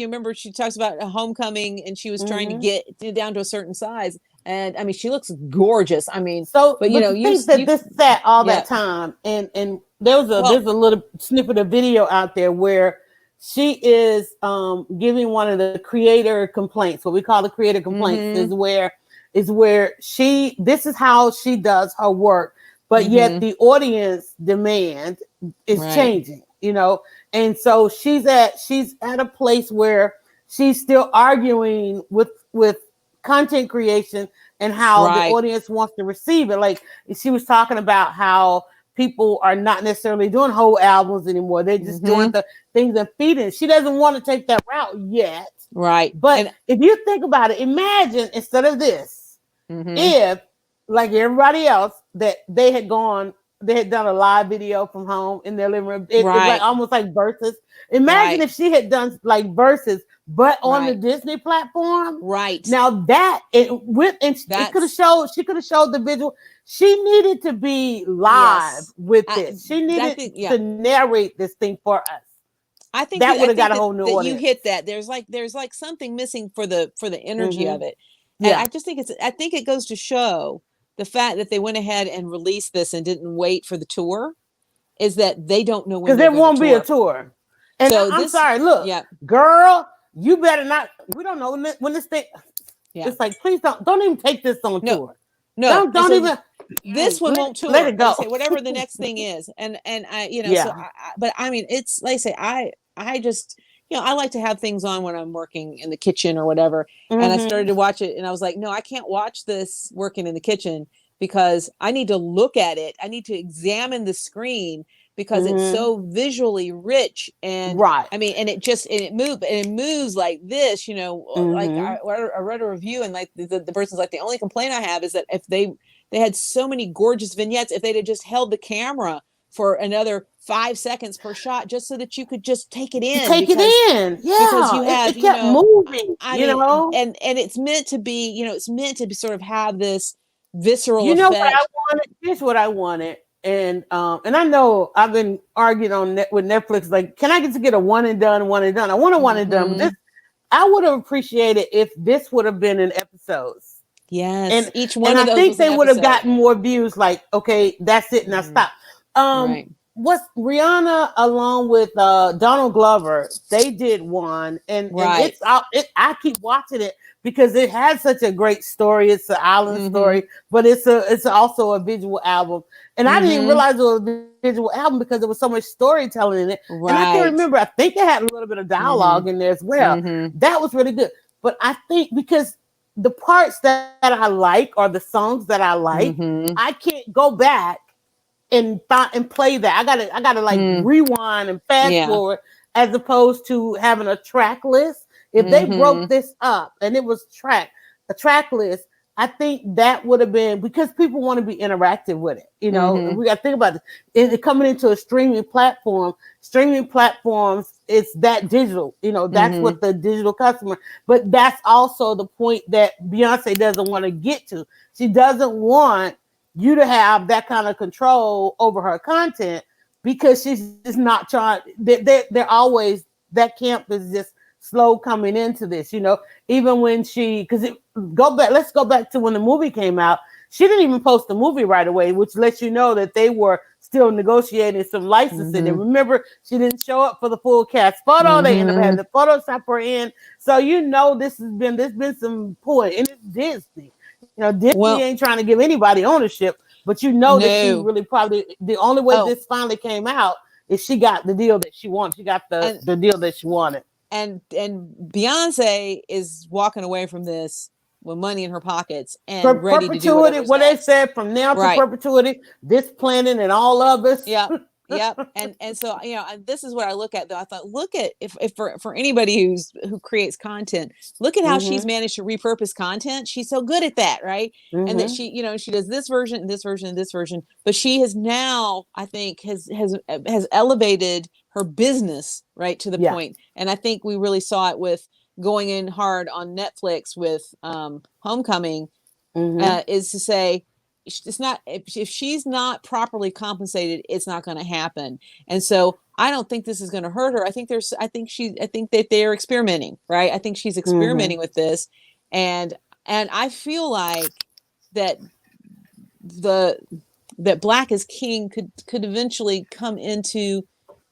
remember she talks about a homecoming, and she was trying to mm-hmm. get down to a certain size, and I mean she looks gorgeous. I mean, So, but but to think that this sat all yeah. that time, and Well, there's a little snippet of video out there where she is giving one of the creator complaints. What we call the creator complaints mm-hmm, is where this is how she does her work, but yet mm-hmm, the audience demand is right, changing. And so she's at a place where she's still arguing with content creation and how the right, audience wants to receive it. Like, she was talking about how people are not necessarily doing whole albums anymore. They're just doing mm-hmm, the things and feeding. She doesn't want to take that route yet. right, But and if you think about it, imagine, instead of this, mm-hmm, if, like everybody else, that they had done a live video from home in their living room. It's like right, almost like Versus. Imagine right, if she had done like Versus, but on the right, Disney platform. right. Now that it could have That's showed, she could have showed the visual. She needed to be live yes. with this. She I needed think yeah. to narrate this thing for us. I think That would have got a that whole new you audience. hit that. There's like something missing for the energy Mm-hmm. of it. And Yeah, I think it goes to show the fact that they went ahead and released this and didn't wait for the tour is that they don't know when because they're there going to won't be a tour. tour. And So I'm this sorry, look, yeah. girl, you better not. We don't know when this thing. Yeah. It's like, please don't even take this on No. tour. No. And Don't so even. this one won't tour. Let it go. Like I say, whatever the next thing is. And I, so Yeah. but I mean, it's like I say, I just, I like to have things on when I'm working in the kitchen or whatever. And I started Mm-hmm. to watch it and I was like, no, I can't watch this working in the kitchen because I need to look at it. I need to examine the screen because it's Mm-hmm. so visually rich. And Right. I mean, and it moves like this, like Mm-hmm. I read a review and like the person's like, the only complaint I have is that if they they had so many gorgeous vignettes. If they'd have just held the camera for another 5 seconds per shot, just so that you could just take it To in, take it in. because Yeah. you have, It kept moving, I you mean, know. and it's meant to be, it's meant to be, sort of have this visceral You know what I effect. wanted? Here's what I wanted. And I know I've been arguing with Netflix, like, can I get a one and done, one and done? I want a one and done, but this I would have appreciated if this would have been in episodes. Yes, And each and one of I those think was an they would have episode. gotten more views, like, okay, that's it, now stop. Right. What's Rihanna along with Donald Glover, they did one, and Right. I keep watching it because it has such a great story. It's an island story, but it's also a visual album. And I didn't even realize it was a visual album because there was so much storytelling in it. And I can Right. remember, I think it had a little bit of dialogue in there as well. That was really good. But I think because the parts that I like, or the songs that I like, I can't go back and play that. I gotta like rewind and fast forward, as opposed to having a track list. If they broke this up and it was a track list, I think that would have been, because people want to be interactive with it. We got to think about it. It coming into a streaming platform. Streaming platforms, it's that digital. That's what the digital customer. But that's also the point that Beyonce doesn't want to get to. She doesn't want you to have that kind of control over her content, because she's just not trying. They're always, that camp is just slow coming into this. Even when let's go back to when the movie came out. She didn't even post the movie right away, which lets you know that they were still negotiating some licensing. And remember, she didn't show up for the full cast photo. They ended up having the Photoshop her in. So there's been some pulling, and it's Disney. Disney ain't trying to give anybody ownership, but that she really probably, the only way this finally came out is she got the deal that she wanted. She got the deal that she wanted. And Beyonce is walking away from this with money in her pockets and For ready to do whatever's what next. they said, from now to perpetuity, this planet and all of us. Yep. And so, this is what I look at, though. I thought, look at, if for anybody who creates content, look at how she's managed to repurpose content. She's so good at that, right? And that she does this version, this version, this version, but she has now, I think, has elevated her business, right, to the point. And I think we really saw it with going in hard on Netflix with Homecoming, is to say, it's not, if she's not properly compensated, it's not going to happen. And so I don't think this is going to hurt her. I think that they're experimenting, right? I think she's experimenting with this, and I feel like that that Black is King could eventually come into,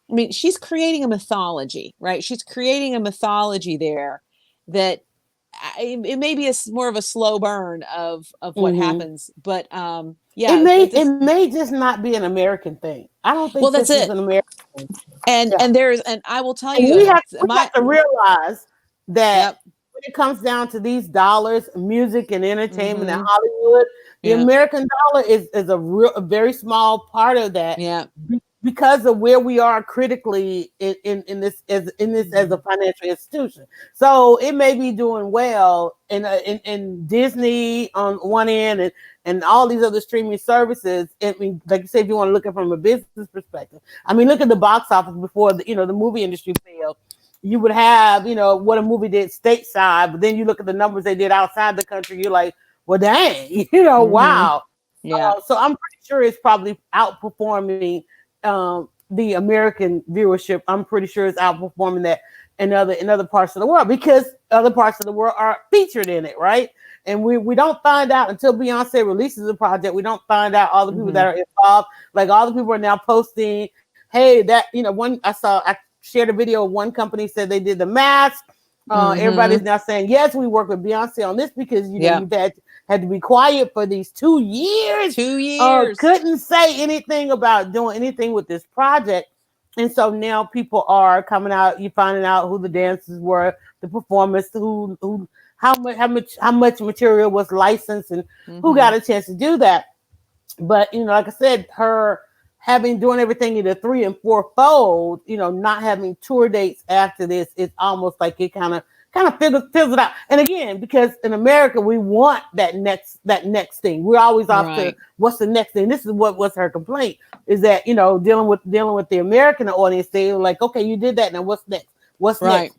I mean, she's creating a mythology, right? She's creating a mythology there that it may be more of a slow burn of what happens, but it may just not be an American thing. I don't think that's this is it. an American thing. And I will tell you, we have to realize that when it comes down to these dollars, music and entertainment and Hollywood, the American dollar is a very small part of that. Because of where we are critically in this as a financial institution. So it may be doing well in Disney on one end, and all these other streaming services. I mean, like you said, if you want to look at it from a business perspective, I mean, look at the box office before the movie industry failed. You would have what a movie did stateside, but then you look at the numbers they did outside the country. You're like, well, dang, wow. So I'm pretty sure it's probably outperforming the American viewership. I'm pretty sure it's outperforming that in other parts of the world, because other parts of the world are featured in it, right? And we don't find out until Beyonce releases a project. We don't find out all the people that are involved. Like, all the people are now posting, hey, that I shared a video of one company said they did the mask. Everybody's now saying, yes, we work with Beyonce on this, because you've had to be quiet for these 2 years. 2 years. Couldn't say anything about doing anything with this project. And so now people are coming out, you finding out who the dancers were, the performers, how much material was licensed, and who got a chance to do that. But like I said, her doing everything either 3 and 4 fold, not having tour dates after this, it's almost like it kind kind of fills it out. And again, because in America we want that next thing. We're always off to Right. what's the next thing. This is what was her complaint, is that dealing with the American audience. They're like, okay, you did that, now what's next? What's Right. next?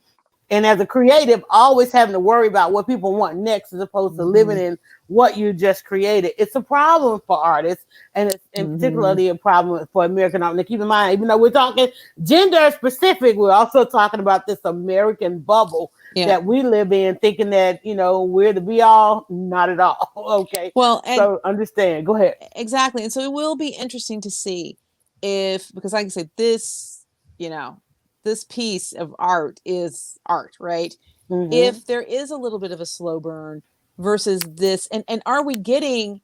And as a creative, always having to worry about what people want next as opposed to living Mm-hmm. in what you just created. It's a problem for artists, and it's in Mm-hmm. particularly a problem for American art. Now, keep in mind, even though we're talking gender specific, we're also talking about this American bubble Yeah. that we live in, thinking that we're the be all. Not at all. Okay, Well, and so understand. Go ahead. exactly. And so it will be interesting to see if, because like I said, you know, this piece of art is art, right? Mm-hmm. If there is a little bit of a slow burn versus this, and are we getting,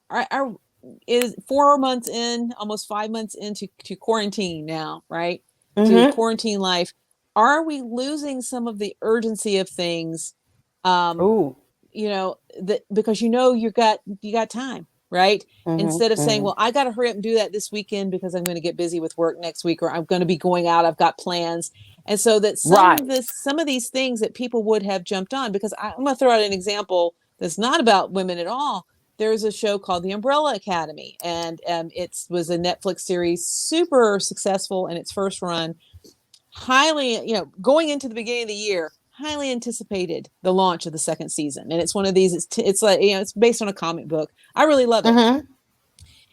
is 4 months in, almost 5 months into to quarantine now, right? To Mm-hmm. quarantine life, are we losing some of the urgency of things? Um, Ooh. that because you got time, right? Mm-hmm. Instead of saying, Mm-hmm. well, I got to hurry up and do that this weekend because I'm going to get busy with work next week, or I'm going to be going out, I've got plans. And so that Right. some of these things that people would have jumped on, because I'm going to throw out an example that's not about women at all. There's a show called The Umbrella Academy, and it was a Netflix series, super successful in its first run, highly, going into the beginning of the year, highly anticipated the launch of the second season. And it's one of these, it's like, it's based on a comic book. I really love it. Mm-hmm.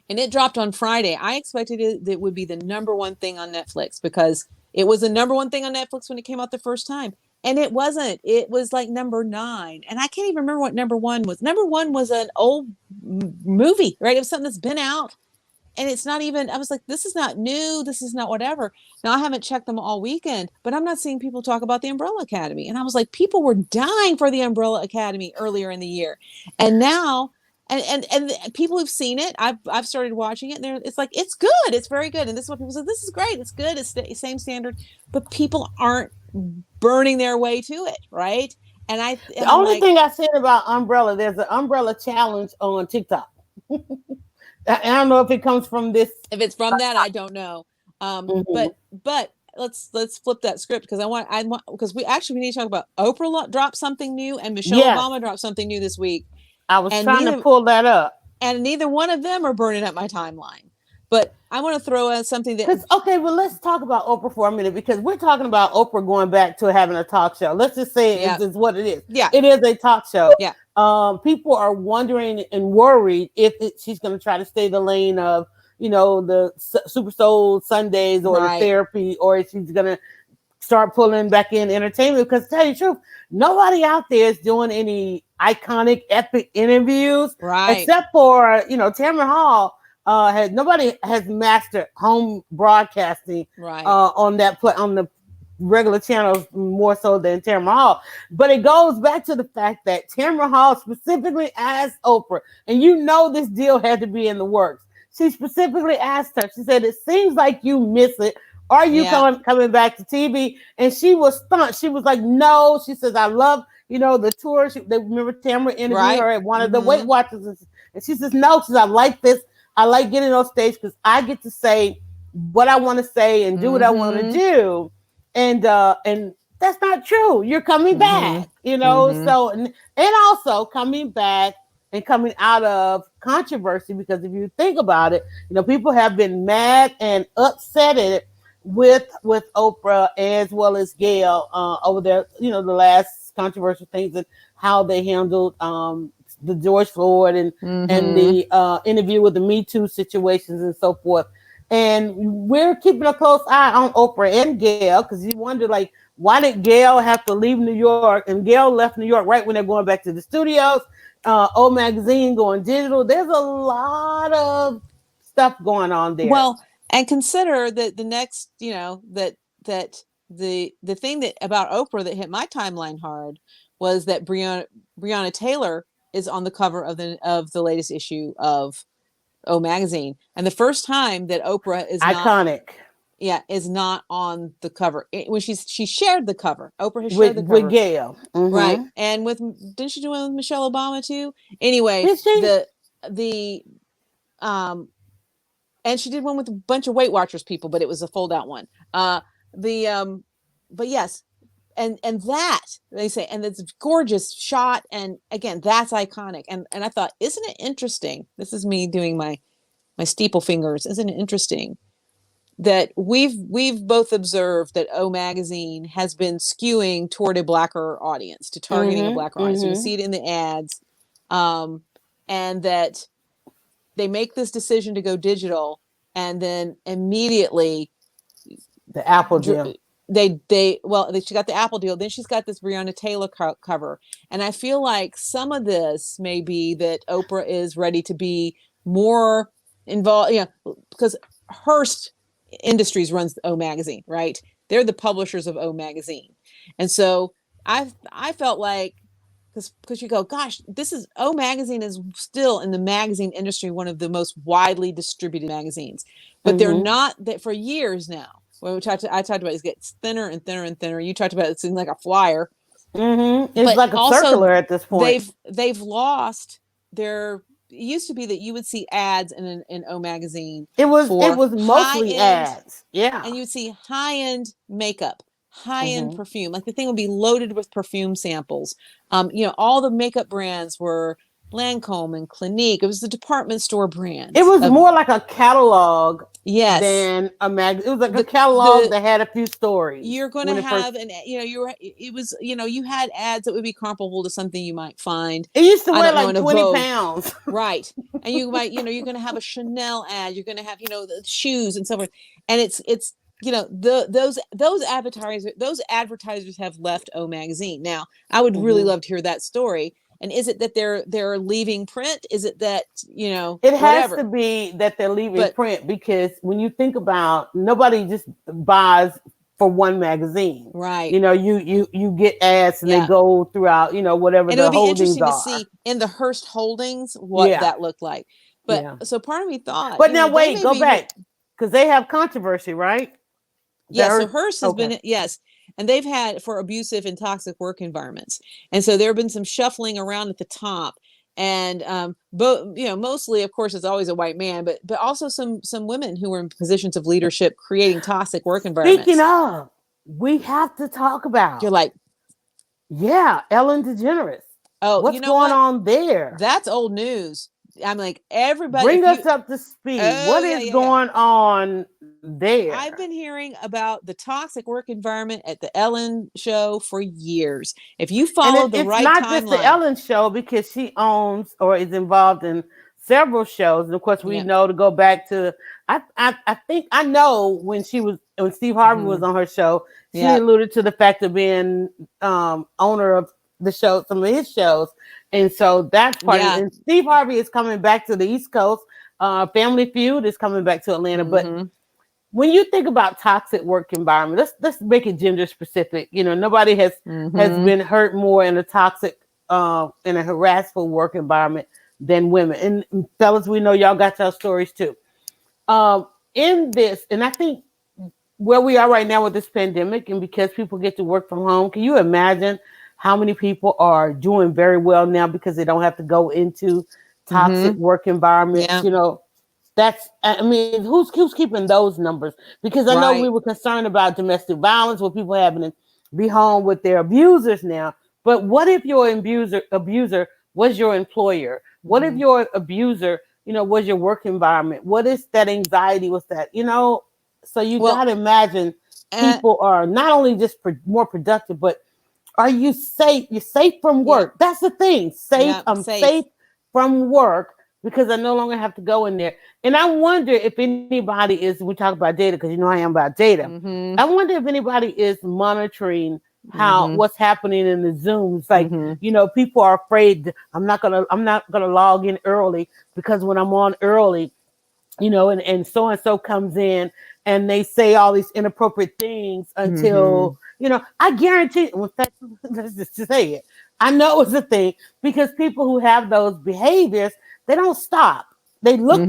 And it dropped on Friday. I expected it would be the number one thing on Netflix, because it was the number one thing on Netflix when it came out the first time. And it wasn't. It was like number 9. And I can't even remember what number 1 was. Number 1 was an old movie, right? It was something that's been out, and it's not even, I was like, this is not new, this is not whatever. Now, I haven't checked them all weekend, but I'm not seeing people talk about the Umbrella Academy. And I was like, people were dying for the Umbrella Academy earlier in the year, and now, and people who've seen it, I've started watching it, and it's like, it's good, it's very good. And this is what people say, this is great, it's good, it's the same standard. But people aren't burning their way to it, right? and i The and i'm only like, thing I said about Umbrella, there's an Umbrella challenge on TikTok. I don't know if it comes from this. if it's from that, I don't know. Mhm. But let's flip that script, because I want because we need to talk about Oprah dropped something new, and Michelle Yes, Obama dropped something new this week, I was and trying to neither pull that up. one of them are burning up my timeline. But I want to throw out something that, Because okay, well, let's talk about Oprah for a minute because we're talking about Oprah going back to having a talk show. Let's just say yeah, it's what it is. yeah, It is a talk show. yeah, People are wondering and worried if she's going to try to stay the lane of the Super Soul Sundays or the right, therapy, or if she's going to start pulling back in entertainment. Because to tell you the truth, nobody out there is doing any iconic, epic interviews right, except for Tamron Hall. Nobody has mastered home broadcasting right, on the regular channels more so than Tamron Hall. But it goes back to the fact that Tamron Hall specifically asked Oprah, and this deal had to be in the works. She specifically asked her. She said, "It seems like you miss it. Are you yeah, coming back to TV?" And she was stunned. She was like, "No." She says, "I love the tour." They remember Tamara interviewed her right, at one of the Weight mm-hmm, Watchers, and she says, "No." She says, "I like this. I like getting on stage because I get to say what I want to say and do what I want to mm-hmm, do." And that's not true. You're coming mm-hmm, back, mm-hmm. So and also coming back and coming out of controversy, because if you think about it, people have been mad and upset at it with Oprah as well as Gayle over there, the last controversial things and how they handled the George Floyd and Mm-hmm. the interview with the Me Too situations and so forth. And we're keeping a close eye on Oprah and Gayle, because you wonder, like, why did Gayle have to leave New York? And Gayle left New York right when they're going back to the studios. Old Magazine going digital. There's a lot of stuff going on there. Well, and consider that the next, that the thing that about Oprah that hit my timeline hard was that Breonna Taylor is on the cover of the latest issue of O Magazine, and the first time that Oprah is not, Iconic yeah, is not on the cover. When she shared the cover, Oprah has shared the with cover, Gayle. right? Mm-hmm. And didn't she do one with Michelle Obama too? Anyway, Did she? the um and she did one with a bunch of Weight Watchers people, but it was a fold out one. The But yes, and that they say, and it's gorgeous shot, and again, that's iconic. And I thought, isn't it interesting? This is me doing my steeple fingers. Isn't it interesting that we've both observed that O Magazine has been skewing toward a blacker audience, to targeting a blacker audience. You can see it in the ads, and that they make this decision to go digital, and then immediately the Apple deal. She got the Apple deal. Then she's got this Breonna Taylor cover, and I feel like some of this may be that Oprah is ready to be more involved. Because Hearst Industries runs O Magazine, right? They're the publishers of O Magazine, and so I felt like, because you go, gosh, this is O Magazine is still in the magazine industry one of the most widely distributed magazines, but they're not that for years now. When I talked about it gets thinner and thinner and thinner. You talked about it seems like a flyer. It's but like a circular at this point. They've lost their. It used to be that you would see ads in O Magazine. It was mostly ads, yeah, and you would see high end makeup, high end perfume. Like the thing would be loaded with perfume samples. All the makeup brands were Lancome and Clinique. It was the department store brand. It was more like a catalog, yes, than a magazine. It was like a catalog that had a few stories. You're going to have, you had ads that would be comparable to something you might find. It used to weigh like 20 pounds, right? And you might, you're going to have a Chanel ad. You're going to have, the shoes and so forth. And it's those advertisers have left O Magazine. Now, I would really love to hear that story. And is it that they're leaving print? Is it that, it has to be that they're leaving print, because when you think about, nobody just buys for one magazine, right? You get ads and they go throughout, whatever the holdings are. And it would be interesting to see in the Hearst holdings what that looked like. But so part of me thought, but now wait, go back, because they have controversy, right? Yes, so Hearst has been, yes. And they've had for abusive and toxic work environments. And so there have been some shuffling around at the top. And mostly, of course, it's always a white man, but also some women who were in positions of leadership creating toxic work environments. Speaking of, we have to talk about. You're like, yeah, Ellen DeGeneres. Oh, what's going on there? That's old news. I'm like, everybody bring us up to speed. What is going on there? I've been hearing about the toxic work environment at the Ellen show for years. If you follow the right timeline, it's not just the Ellen show, because she owns or is involved in several shows. And of course, we know, to go back to, I think I know when Steve Harvey was on her show, she alluded to the fact of being owner of the show, some of his shows. And so that's part of it. And Steve Harvey is coming back to the East Coast. Family Feud is coming back to Atlanta. But when you think about toxic work environment, let's make it gender specific. Nobody has been hurt more in a toxic, in a harassful work environment than women. And fellas, we know y'all got your stories too. In this, and I think where we are right now with this pandemic, and because people get to work from home, can you imagine how many people are doing very well now because they don't have to go into toxic work environments? Who's keeping those numbers? Because I know we were concerned about domestic violence, where people having to be home with their abusers now. But what if your abuser was your employer? What if your abuser, was your work environment? What is that anxiety? What's that? So you got to imagine people are not only just more productive, but are you safe? You're safe from work. That's the thing. Safe. I'm safe from work because I no longer have to go in there. And I wonder if anybody is, we talk about data, because I am about data. I wonder if anybody is monitoring what's happening in the Zooms. Like, people are afraid. I'm not gonna log in early, because when I'm on early, and so comes in and they say all these inappropriate things until, I guarantee, in fact, let's just say it. I know it's a thing, because people who have those behaviors, they don't stop. They look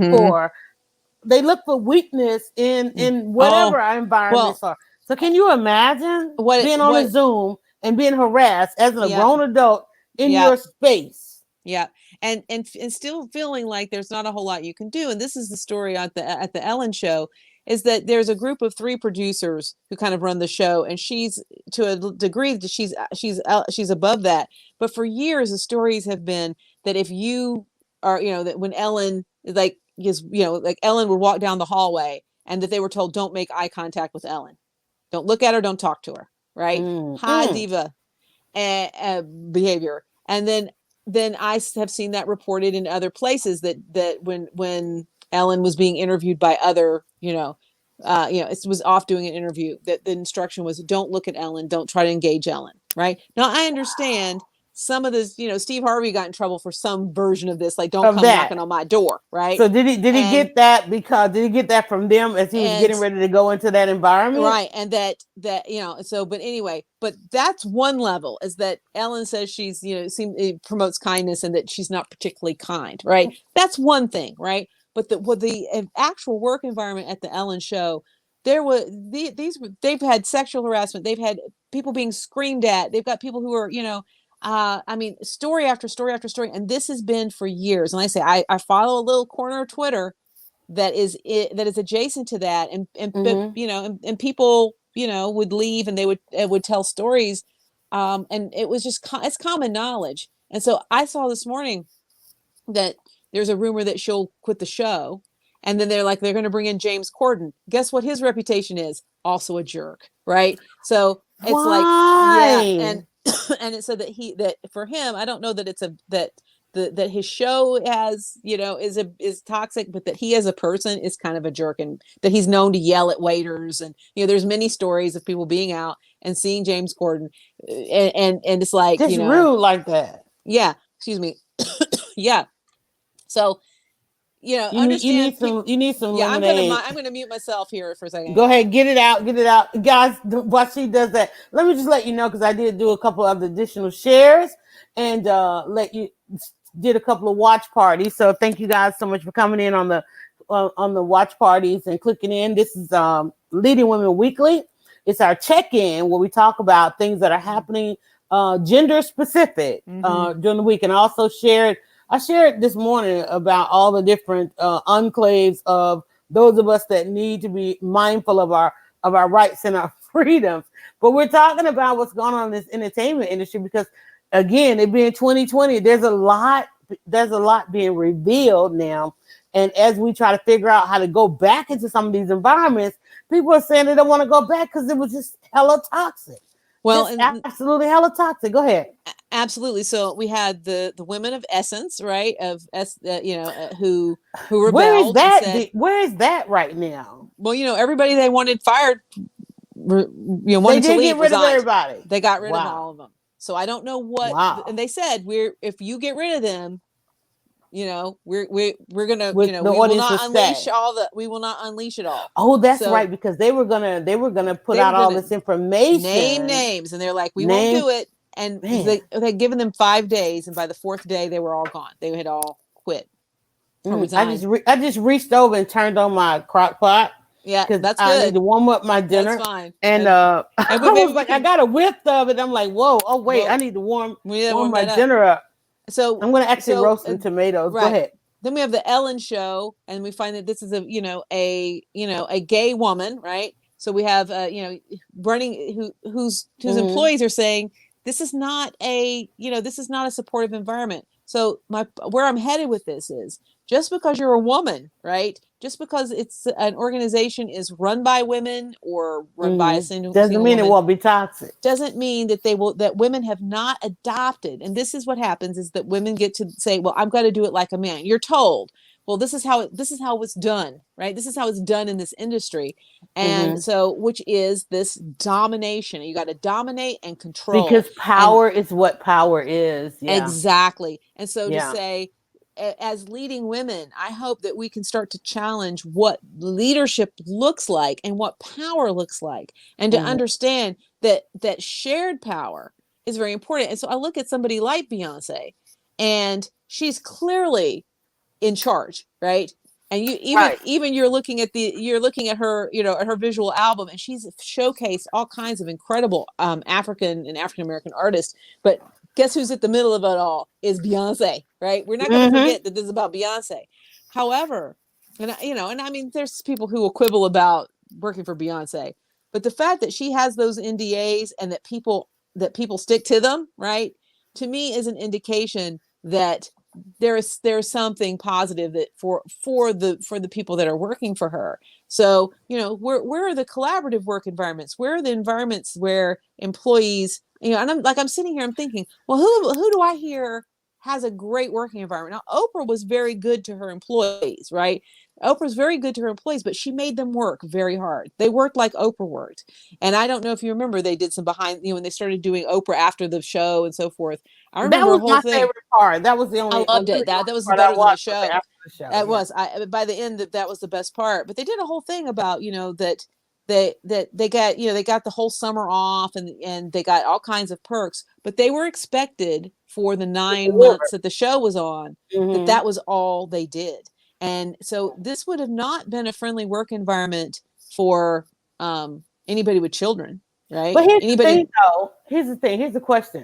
for weakness in whatever our environments are. So can you imagine being on a Zoom and being harassed as a grown adult in your space? Yeah. And still feeling like there's not a whole lot you can do. And this is the story at the Ellen show, is that there's a group of 3 producers who kind of run the show, and she's, to a degree, that she's above that. But for years, the stories have been that if you are, that when Ellen, like, is, like Ellen would walk down the hallway, and that they were told, don't make eye contact with Ellen, don't look at her, don't talk to her, right? High diva behavior. And then I have seen that reported in other places, that when Ellen was being interviewed by other, it was off doing an interview, that the instruction was, don't look at Ellen, don't try to engage Ellen. Right now, I understand some of this, Steve Harvey got in trouble for some version of this, like, don't come knocking on my door. Right. So did he get that from them as he was getting ready to go into that environment? Right. And that, but anyway, but that's one level, is that Ellen says she's, promotes kindness, and that she's not particularly kind. Right. That's one thing. Right. But the actual work environment at the Ellen show, there was they've had sexual harassment. They've had people being screamed at. They've got people who are, story after story after story. And this has been for years. And I say, I follow a little corner of Twitter that is adjacent to that. And people, would leave, and they would tell stories. And it was just, it's common knowledge. And so I saw this morning that there's a rumor that she'll quit the show. And then they're going to bring in James Corden. Guess what his reputation is? Also a jerk. Right. So it's and it said that for him, I don't know that it's that his show has, is toxic, but that he as a person is kind of a jerk, and that he's known to yell at waiters. And, there's many stories of people being out and seeing James Corden, and it's like, just rude like that. Yeah. Excuse me. Yeah. So, understand. You need some Yeah, lemonade. I'm gonna mute myself here for a second. Go ahead, get it out, guys. While she does that, let me just let you know, because I did do a couple of additional shares, and did a couple of watch parties. So thank you guys so much for coming in on the watch parties and clicking in. This is Leading Women Weekly. It's our check-in where we talk about things that are happening, gender specific, during the week. And I shared this morning about all the different enclaves of those of us that need to be mindful of our rights and our freedoms. But we're talking about what's going on in this entertainment industry, because, again, it being 2020, there's a lot being revealed now. And as we try to figure out how to go back into some of these environments, people are saying they don't want to go back because it was just hella toxic. Well, absolutely hella toxic. Go ahead. Absolutely. So we had the women of Essence, right? Who rebelled. Where is that right now? Well, everybody they wanted fired, wanted to leave. Get rid of everybody. They got rid of all of them. So I don't know what. Wow. And they said, if you get rid of them, we're gonna, we will not unleash we will not unleash it all. Oh, that's right, because they were gonna put out all this information, name names, and they're like, we won't do it. And they had given them 5 days, and by the 4th day, they were all gone. They had all quit. I just reached over and turned on my crock pot. Yeah, that's I good. need to warm up my dinner. That's fine. And I was like, I got a whiff of it. I'm like, whoa, oh wait, I need to warm my dinner up. So I'm going to actually roast some tomatoes. Right. Go ahead. Then we have the Ellen show, and we find that this is a gay woman, right? So we have running whose employees are saying this is not a supportive environment. So where I'm headed with this is, just because you're a woman, right? Just because it's an organization is run by women or run by a single doesn't mean woman, it won't be toxic. Doesn't mean that women have not adopted. And this is what happens, is that women get to say, well, I've got to do it like a man. You're told, well, this is how it's done, right? This is how it's done in this industry. And so, which is this domination. You got to dominate and control. Because power is what power is. Yeah. Exactly. And so to say, as leading women, I hope that we can start to challenge what leadership looks like and what power looks like, and to understand that shared power is very important. And so I look at somebody like Beyonce, and she's clearly in charge, right? And you're looking at her, at her visual album, and she's showcased all kinds of incredible African and African American artists, but guess who's at the middle of it all is Beyonce, right? We're not going to forget that this is about Beyonce. However, And and I mean, there's people who will quibble about working for Beyonce, but the fact that she has those NDAs and that people stick to them, right? To me, is an indication that there's something positive that for the people that are working for her. So where are the collaborative work environments? Where are the environments where employees, and I'm sitting here, I'm thinking, well, who do I hear has a great working environment? Now, Oprah was very good to her employees, right? Oprah's very good to her employees, but she made them work very hard. They worked like Oprah worked. And I don't know if you remember, they did some behind, when they started doing Oprah after the show and so forth. I That remember a was whole my thing. favorite part. That was the I only loved really it. That was part I better than the watched was show. after the show. It Yeah. was. By the end, that was the best part. But they did a whole thing about that they got they got the whole summer off, and they got all kinds of perks. But they were expected for the 9 months that the show was on that was all they did. And so this would have not been a friendly work environment for anybody with children, right? But here's the Anybody. thing, though. Here's the thing. Here's the question.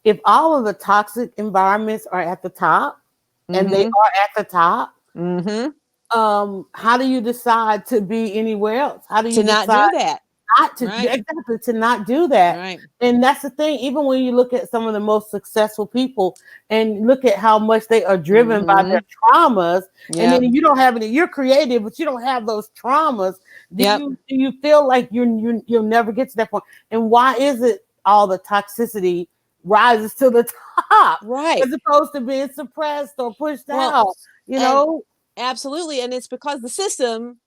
If all of the toxic environments are at the top, and they are at the top, how do you decide to be anywhere else? How do you To not decide do that? not to Right. exactly to not do that? Right. And that's the thing. Even when you look at some of the most successful people and look at how much they are driven by their traumas, and then you don't have any. You're creative, but you don't have those traumas. Do you feel like you'll never get to that point? And why is it all the toxicity rises to the top, right, as opposed to being suppressed or pushed out? Absolutely. And it's because the system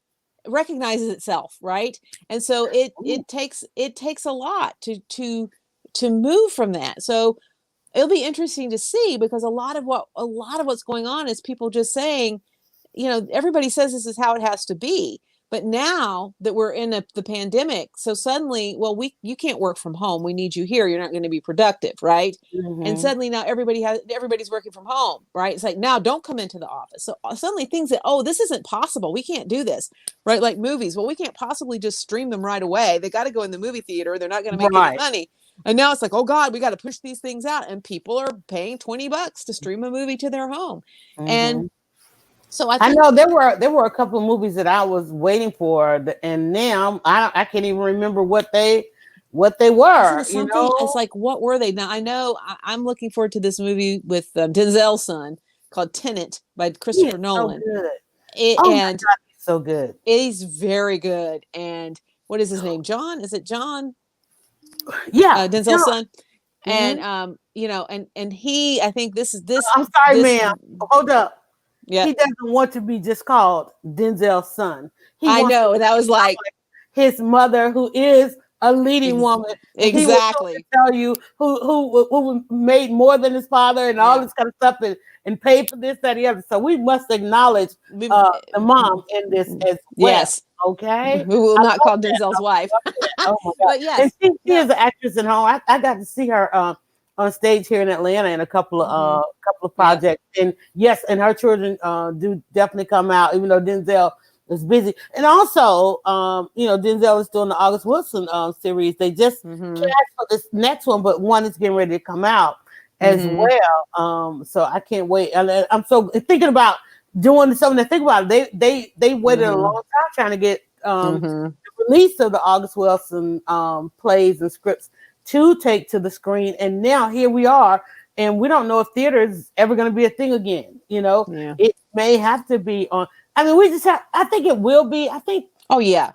recognizes itself, right? And so it takes a lot to move from that. So it'll be interesting to see, because a lot of what's going on is people just saying, everybody says this is how it has to be. But now that we're in the pandemic, so suddenly, well, you can't work from home. We need you here. You're not going to be productive, right? And suddenly now everybody's working from home, right? It's like, now don't come into the office. So suddenly things that, this isn't possible. We can't do this, right? Like movies. Well, we can't possibly just stream them right away. They got to go in the movie theater. They're not going to make any money. And now it's like, oh God, we got to push these things out. And people are paying $20 to stream a movie to their home. And so I know there were a couple of movies that I was waiting for, and now I can't even remember what they were. It's like, what were they? Now I know I'm looking forward to this movie with Denzel's son called Tenet by Christopher Nolan. So good. My God, he's so good. He's very good. And what is his name? John? Is it John? Yeah, Denzel's son. And and he, I think this. I'm sorry, ma'am. Hold up. Yeah. He doesn't want to be just called Denzel's son. I know, that was like his mother, who is a leading woman. Exactly. He will tell you who made more than his father and all this kind of stuff and paid for this, that, the other. So we must acknowledge the mom in this as well. Yes. Okay. Who will not call Denzel's wife. Oh my God. But yes. And she is an actress at home. I got to see her on stage here in Atlanta in a couple of projects. And yes, and her children do definitely come out, even though Denzel is busy. And also, Denzel is doing the August Wilson series. They just cast for this next one, but one is getting ready to come out as well. So I can't wait. And I'm so thinking about doing something to think about. They waited a long time trying to get the release of the August Wilson plays and scripts to take to the screen, and now here we are, and we don't know if theater is ever going to be a thing again. It may have to be on. I mean, I think it will be. I think. Oh yeah.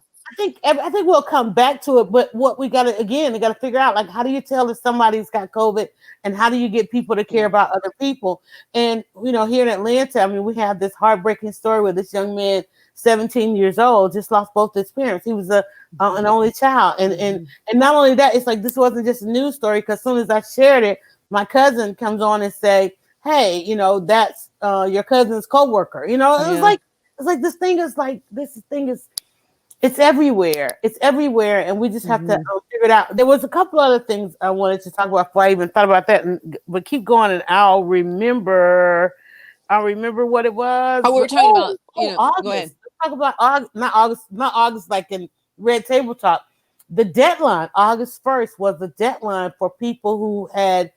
I think we'll come back to it, but what we got to figure out, like, how do you tell if somebody's got COVID, and how do you get people to care about other people? And here in Atlanta, I mean, we have this heartbreaking story where this young man, 17 years old, just lost both his parents. He was an only child, and not only that, it's like this wasn't just a news story, because as soon as I shared it, my cousin comes on and say, "Hey, that's your cousin's coworker." It was like this thing is. It's everywhere. It's everywhere, and we just have to figure it out. There was a couple other things I wanted to talk about before I even thought about that, but keep going, and I'll remember what it was. Oh, we were talking about August. Go ahead. Let's talk about not August like in Red Table Talk. The deadline, August 1st, was the deadline for people who had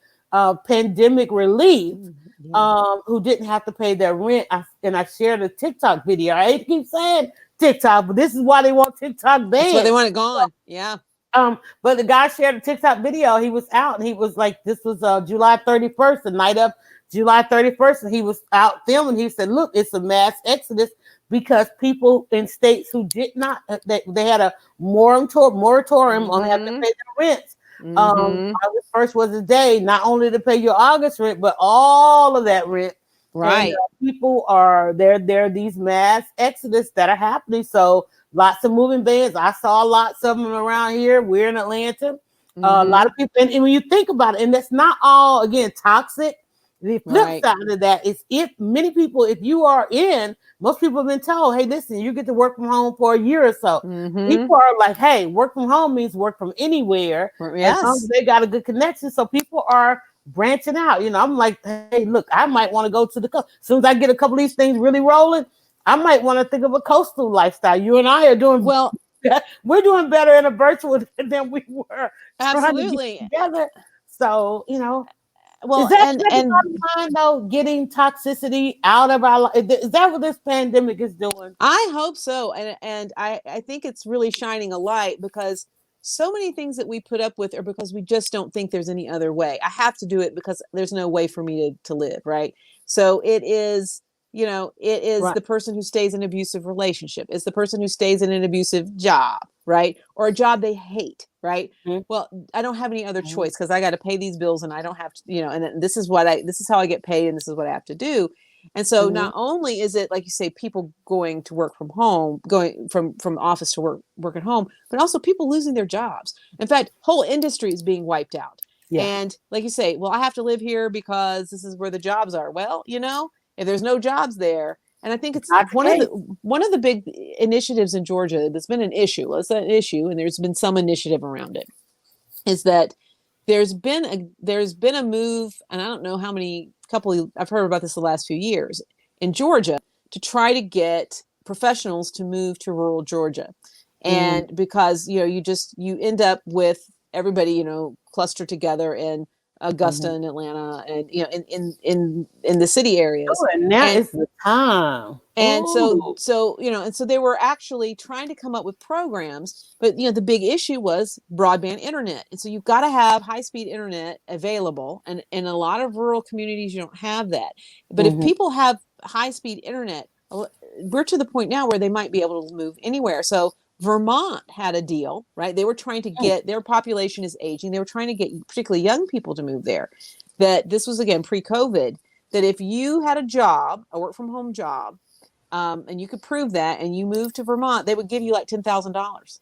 pandemic relief Yeah. who didn't have to pay their rent. And I shared a TikTok video. I hate to keep saying TikTok, but this is why they want TikTok That's why they banned. want it gone. Yeah. But the guy shared a TikTok video. He was out and he was like, this was July 31st, the night of July 31st, and he was out filming. He said, look, it's a mass exodus because people in states who did not, they had a moratorium on having to pay their rents. August 1st was the day, not only to pay your August rent, but all of that rent. Right. And people are there are these mass exodus that are happening. So lots of moving vans. I saw lots of them around here. We're in Atlanta. A lot of people, and when you think about it, and that's not all again toxic. The flip side of that is if many people, if you are in, most people have been told, hey, listen, you get to work from home for a year or so. People are like, hey, work from home means work from anywhere. Yes. As long as they got a good connection. So people are branching out. You know, I'm like, hey, look, I might want to go to the coast. As soon as I get a couple of these things really rolling, I might want to think of a coastal lifestyle. You and I are doing well. We're doing better in a virtual than we were Absolutely together. So, you know, well, is that and mind though, getting toxicity out of our life? Is that what this pandemic is doing? I hope so. And I think it's really shining a light because so many things that we put up with are because we just don't think there's any other way. I have to do it because there's no way for me to live. Right. So it is, it is the person who stays in an abusive relationship. It's the person who stays in an abusive job, right? Or a job they hate, right? Well, I don't have any other choice because I got to pay these bills and I don't have to, and this is how I get paid and this is what I have to do. And so not only is it, like you say, people going to work from home, going from office to work at home, but also people losing their jobs. In fact, whole industry is being wiped out. Yeah. And like you say, well, I have to live here because this is where the jobs are. Well, if there's no jobs there, and I think it's one of the big initiatives in Georgia that's been an issue. It's an issue, and there's been some initiative around it. Is that there's been a move, and I don't know how many I've heard about this the last few years in Georgia to try to get professionals to move to rural Georgia, and because you end up with everybody clustered together in Augusta and Atlanta and in the city areas. Oh, and now is the time. And so they were actually trying to come up with programs, but the big issue was broadband internet. And so you've got to have high-speed internet available, and in a lot of rural communities you don't have that. But if people have high-speed internet, we're to the point now where they might be able to move anywhere. So Vermont had a deal, right? They were trying to get, their population is aging. They were trying to get particularly young people to move there. That this was, again, pre-COVID, that if you had a job, a work from home job, and you could prove that and you moved to Vermont, they would give you like $10,000.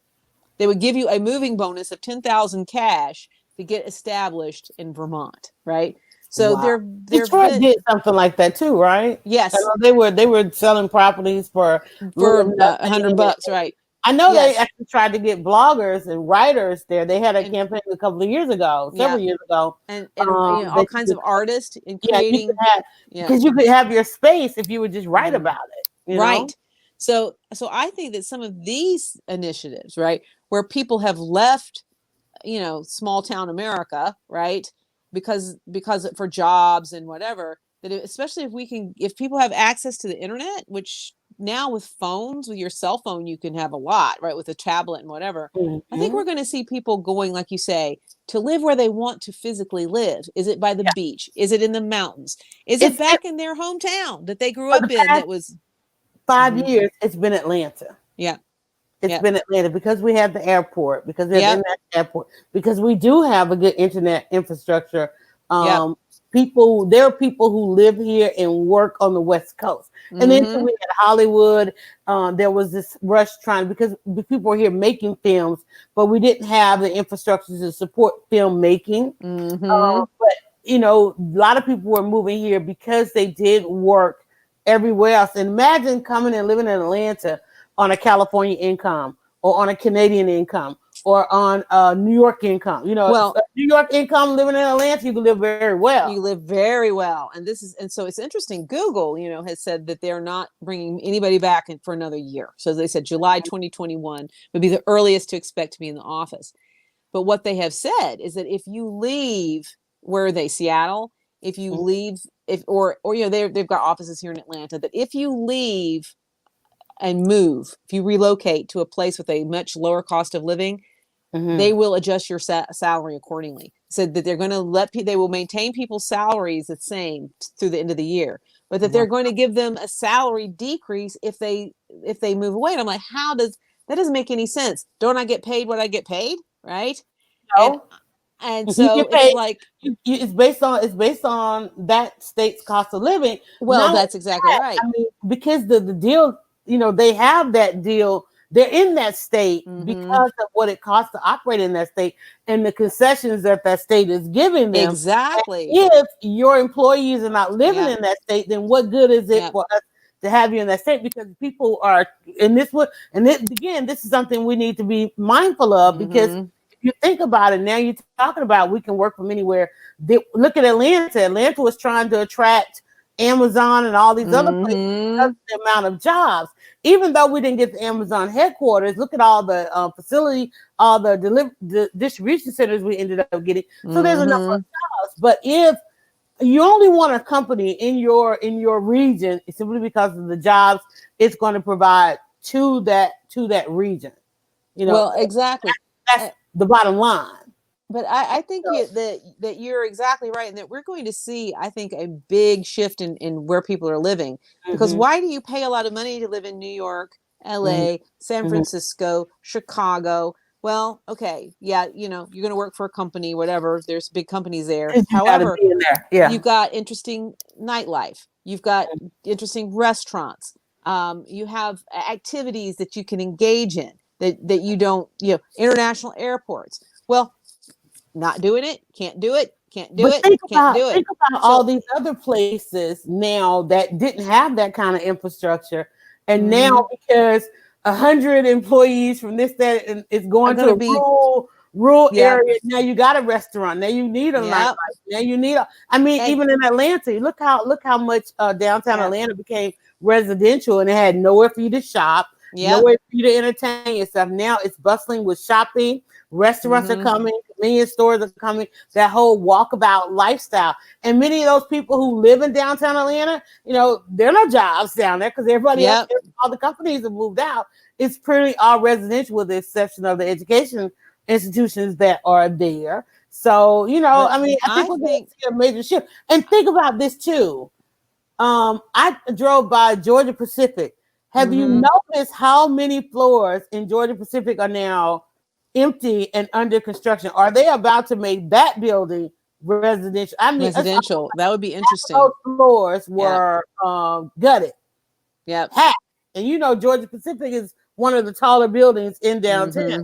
They would give you a moving bonus of $10,000 cash to get established in Vermont, right? So Detroit did something like that too, right? Yes. They were selling properties for $100, right? I know they actually tried to get bloggers and writers there. They had a campaign a couple of years ago, several years ago. And all kinds of artists in creating. Because you could have your space if you would just write about it. Right. So I think that some of these initiatives, right, where people have left, small town America, right, because for jobs and whatever, that especially if people have access to the internet, which now with phones, with your cell phone, you can have a lot, right? With a tablet and whatever. I think we're going to see people going, like you say, to live where they want to physically live. Is it by the beach? Is it in the mountains? Is it back in their hometown that they grew up in? That was 5 years. It's been Atlanta. Yeah. It's been Atlanta because we have the airport, because we have the airport, because we do have a good internet infrastructure. There are people who live here and work on the West Coast. And then we had Hollywood. There was this rush because people were here making films, but we didn't have the infrastructure to support filmmaking. But, a lot of people were moving here because they did work everywhere else. And imagine coming and living in Atlanta on a California income or on a Canadian income or on a New York income. New York income living in Atlanta, you can live very well. You live very well. And so it's interesting. Google, has said that they're not bringing anybody back for another year. So they said July 2021 would be the earliest to expect to be in the office. But what they have said is that if you leave, where are they, Seattle? if you Mhm. leave, if or you know they've got offices here in Atlanta, that if you leave and move, if you relocate to a place with a much lower cost of living, they Mhm. will adjust your salary accordingly. So that they're going to they will maintain people's salaries the same through the end of the year, but that they're Right. going to give them a salary decrease if they move away. And I'm like, how does that doesn't make any sense? Don't I get paid what I get paid, right? And No, you so get it's paid. like, It's based on that state's cost of living. well, Not only that's exactly that, right. I mean, because the deal, they have that deal. They're in that state Mm-hmm. because of what it costs to operate in that state and the concessions that that state is giving them. Exactly. And if your employees are not living Yep. in that state, then what good is it Yep. for us to have you in that state? Because people are in this one, and again, this is something we need to be mindful of because Mm-hmm. if you think about it, now you're talking about we can work from anywhere. Look at Atlanta. Atlanta was trying to attract Amazon and all these other places because Mm-hmm. of the amount of jobs. Even though we didn't get the Amazon headquarters, look at all the facility, all the distribution centers we ended up getting. So there's enough Mm-hmm. jobs. But if you only want a company in your region, it's simply because of the jobs it's going to provide to that region. You know, Well, exactly. that's the bottom line. But I think So, that you're exactly right, and that we're going to see, I think, a big shift in where people are living. Because mhm, why do you pay a lot of money to live in New York, mhm, LA, San mhm. Francisco, Chicago? Well, okay, yeah, you're going to work for a company, whatever. There's big companies there. 'Cause you got to However, be in there. you've Yeah. got interesting nightlife. You've got interesting restaurants. You have activities that you can engage in that you don't, international airports. Well, not doing it, can't do it, can't do But it, think can't about do it. think about all So, these other places now that didn't have that kind of infrastructure, and now mm-hmm, because 100 employees from this that and is are going going to to a be, rural yep, area. Now you got a restaurant. Now you need a nightlife. yep, Now you need a. I mean, and even in Atlanta, look how much downtown yep, Atlanta became residential, and it had nowhere for you to shop, yep, nowhere for you to entertain yourself. Now it's bustling with shopping. Restaurants are mm-hmm, coming, convenience stores are coming, that whole walkabout lifestyle. And many of those people who live in downtown Atlanta, there are no jobs down there because everybody else, yep. all the companies have moved out. It's pretty all residential with the exception of the education institutions that are there. So, But I mean, I think I we're going to think, see a major shift. And think about this too. I drove by Georgia Pacific. Have you mm-hmm, noticed how many floors in Georgia Pacific are now empty and under construction? Are they about to make that building residential? I mean, residential, that would be those interesting. floors Yep, were gutted, yep, hacked, and Georgia Pacific is one of the taller buildings in downtown. mm-hmm,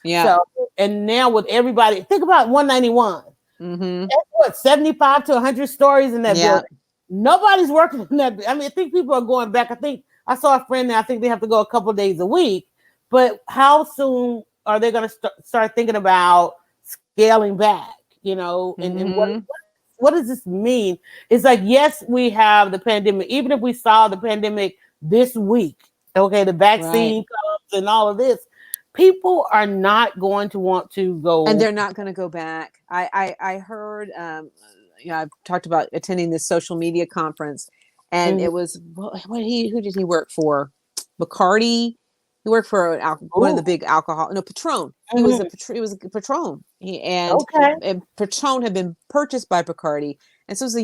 yep, So, and now with everybody, think about 191. mm-hmm, That's what 75 to 100 stories in that yep, building. Nobody's working in that. I mean, I think people are going back. I think I saw a friend there. I think they have to go a couple days a week. But how soon are they going to start thinking about scaling back? And what mm-hmm, what does this mean? It's like, yes, we have the pandemic. Even if we saw the pandemic this week, okay, the right. vaccine comes and all of this, people are not going to want to And go. they're not going to go back. I heard, I've talked about attending this social media conference, and Mm, it was who did he work for? Bacardi. He worked for one of ooh, the big alcohol. No, Patron. mhm, He was a Patron. okay. And Patron had been purchased by Bacardi, and so it was a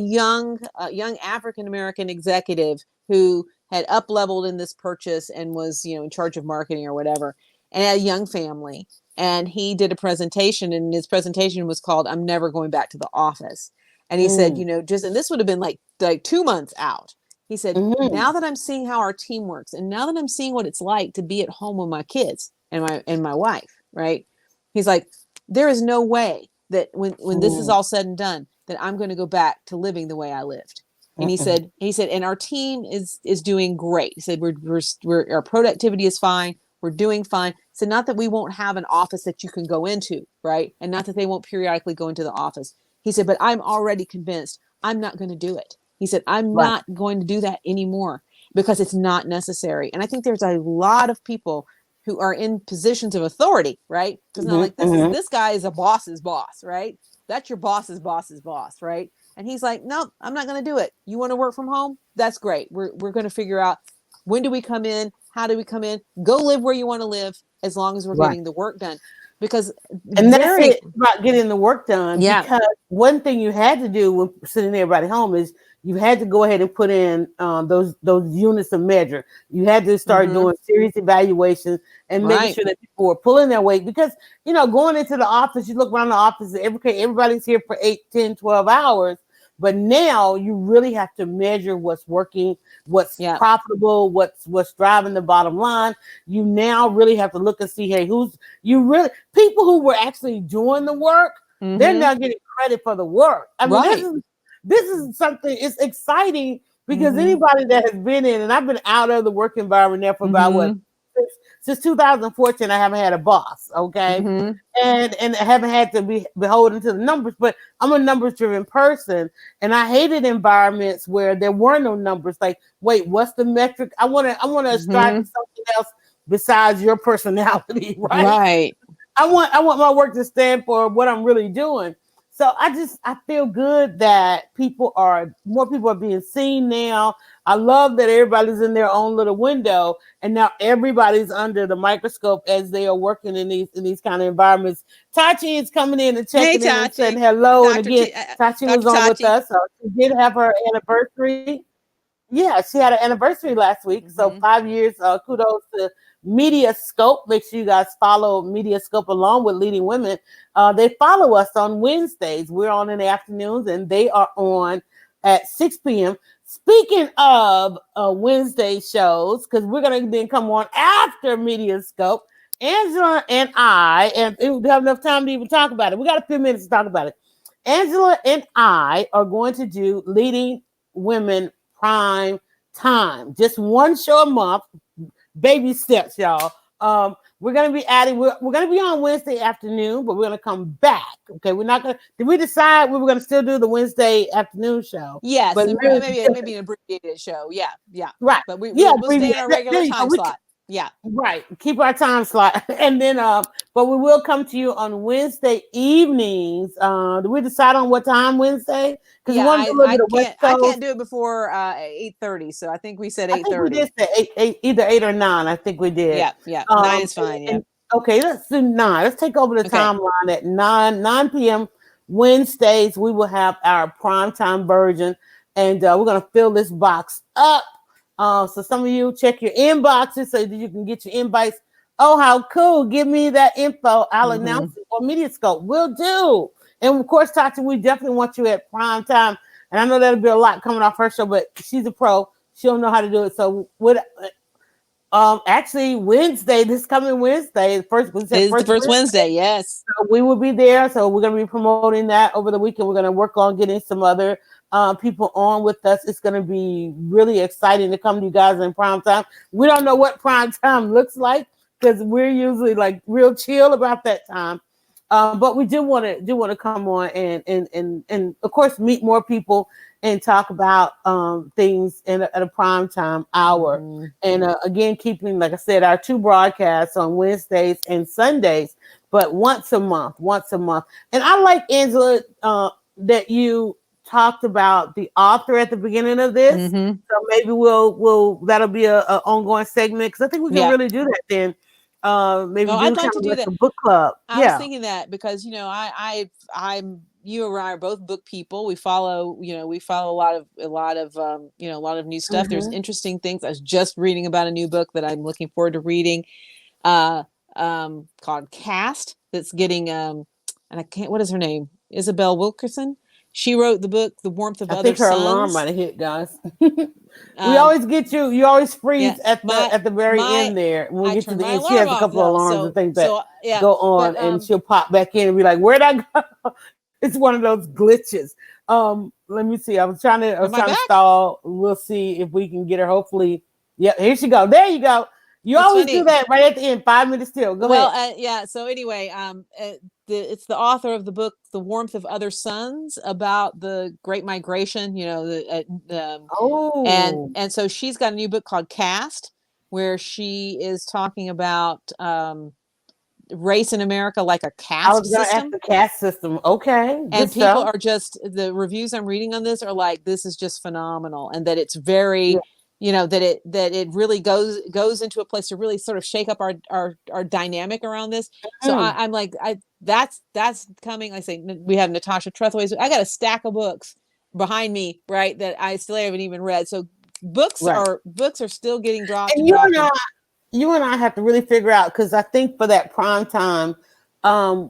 young African American executive who had up leveled in this purchase and was in charge of marketing or whatever, and had a young family, and he did a presentation, and his presentation was called "I'm Never Going Back to the Office." And he said, Mm, and this would have been like 2 months out. He said, mhm, now that I'm seeing how our team works, and now that I'm seeing what it's like to be at home with my kids and my wife, right? He's like, there is no way that when this is mm, all said and done, that I'm going to go back to living the way I lived. And mm-mm. he said, and our team is doing great. He said, our productivity is fine. We're doing fine. So not that we won't have an office that you can go into, right? And not that they won't periodically go into the office. He said, but I'm already convinced I'm not going to do it. He said, I'm Right. not going to do that anymore because it's not necessary. And I think there's a lot of people who are in positions of authority, right? Because not Mhm, like mhm. this guy is a boss's boss, right? That's your boss's boss, right? And he's like, nope, I'm not going to do it. You want to work from home? That's great. We're going to figure out, when do we come in? How do we come in? Go live where you want to live, as long as we're Right. getting the work done. Because And that's it about getting the work done. Yeah. Because one thing you had to do when sending everybody home is you had to go ahead and put in those units of measure. You had to start doing serious evaluations and making sure that people were pulling their weight. Because, going into the office, you look around the office, everybody's here for 8, 10, 12 hours. But now you really have to measure what's working, what's profitable, what's driving the bottom line. You now really have to look and see, hey, people who were actually doing the work, they're now getting credit for the work. I mean, this is something, it's exciting because anybody that has been in, and I've been out of the work environment now for about since 2014, I haven't had a boss, okay? And I haven't had to be beholden to the numbers, but I'm a numbers driven person, and I hated environments where there were no numbers. Like, wait, what's the metric? I want to strive for something else besides your personality, right? Right. I want my work to stand for what I'm really doing. So I feel good that more people are being seen now. I love that everybody's in their own little window, and now everybody's under the microscope as they are working in these kind of environments. Tachi is coming in and checking in and saying hello. And again, Tachi was on with us. So she did have her anniversary. Yeah, she had an anniversary last week. So 5 years. Kudos to Mediascope. Make sure you guys follow Mediascope along with Leading Women. They follow us on Wednesdays. We're on in the afternoons, and they are on at 6 p.m. Speaking of Wednesday shows, because we're going to then come on after Mediascope, Angela and I, and we don't have enough time to even talk about it. We got a few minutes to talk about it. Angela and I are going to do Leading Women Prime Time. Just one show a month. Baby steps, y'all. We're gonna be adding. We're gonna be on Wednesday afternoon, but we're gonna come back. Okay, we're not gonna. Did we decide we were gonna still do the Wednesday afternoon show? Yes, but maybe an abbreviated show. Yeah, right. But we'll stay in our regular time slot. Yeah. Right. Keep our time slot. And then but we will come to you on Wednesday evenings. Did we decide on what time Wednesday? Because I can't do it before 8:30. So I think we said 8:30. I think we did say either 8 or 9. I think we did. Yeah. 9 is fine. Okay, let's do 9. Let's take over the timeline at 9 p.m. Wednesdays. We will have our primetime version, and we're gonna fill this box up. So some of you check your inboxes so that you can get your invites. Oh, how cool. Give me that info. I'll announce it on Mediascope. We'll do. And of course, Tati, we definitely want you at prime time. And I know that'll be a lot coming off her show, but she's a pro. She'll know how to do it. So actually Wednesday, this coming Wednesday, the first Wednesday, yes. So we will be there. So we're going to be promoting that over the weekend. We're going to work on getting some other people on with us. It's going to be really exciting to come to you guys in prime time. We don't know what prime time looks like because we're usually like real chill about that time. But we do want to come on and of course meet more people and talk about things at a prime time hour. And again, keeping, like I said, our 2 broadcasts on Wednesdays and Sundays, but once a month. And I like, Angela, that you talked about the author at the beginning of this. So maybe that'll be a ongoing segment, because I think we can really do that then. Maybe I'd like to do that. A book club. I was thinking that because I'm you and I are both book people. We follow a lot of new stuff. There's interesting things. I was just reading about a new book that I'm looking forward to reading, called Cast. That's getting and I can't. What is her name? Isabelle Wilkerson. She wrote the book The Warmth of Other Suns. I think her alarm might have hit, guys. We always get you. You always freeze at the very end there. When we get to the end, she has a couple of alarms and things that go on, and she'll pop back in and be like, "Where'd I go?" It's one of those glitches. Let me see. I was trying to stall. We'll see if we can get her. Hopefully, yeah. Here she go. There you go. You always do that right at the end. 5 minutes still. Go ahead. So anyway, it's the author of the book The Warmth of Other Suns, about the Great Migration. And so she's got a new book called Cast, where she is talking about race in America like a I caste was going to ask system. the caste system. Okay, good And people stuff. are just, the reviews I'm reading on this are like, this is just phenomenal, and that it's Yeah. very, that it really goes into a place to really sort of shake up our dynamic around this. So Mm, I'm like, that's coming. I say, we have Natasha Trethewey's. I got a stack of books behind me, right, that I still haven't even read. So right. books are still getting dropped and And dropped. And you and I have to really figure out, because I think for that prime time,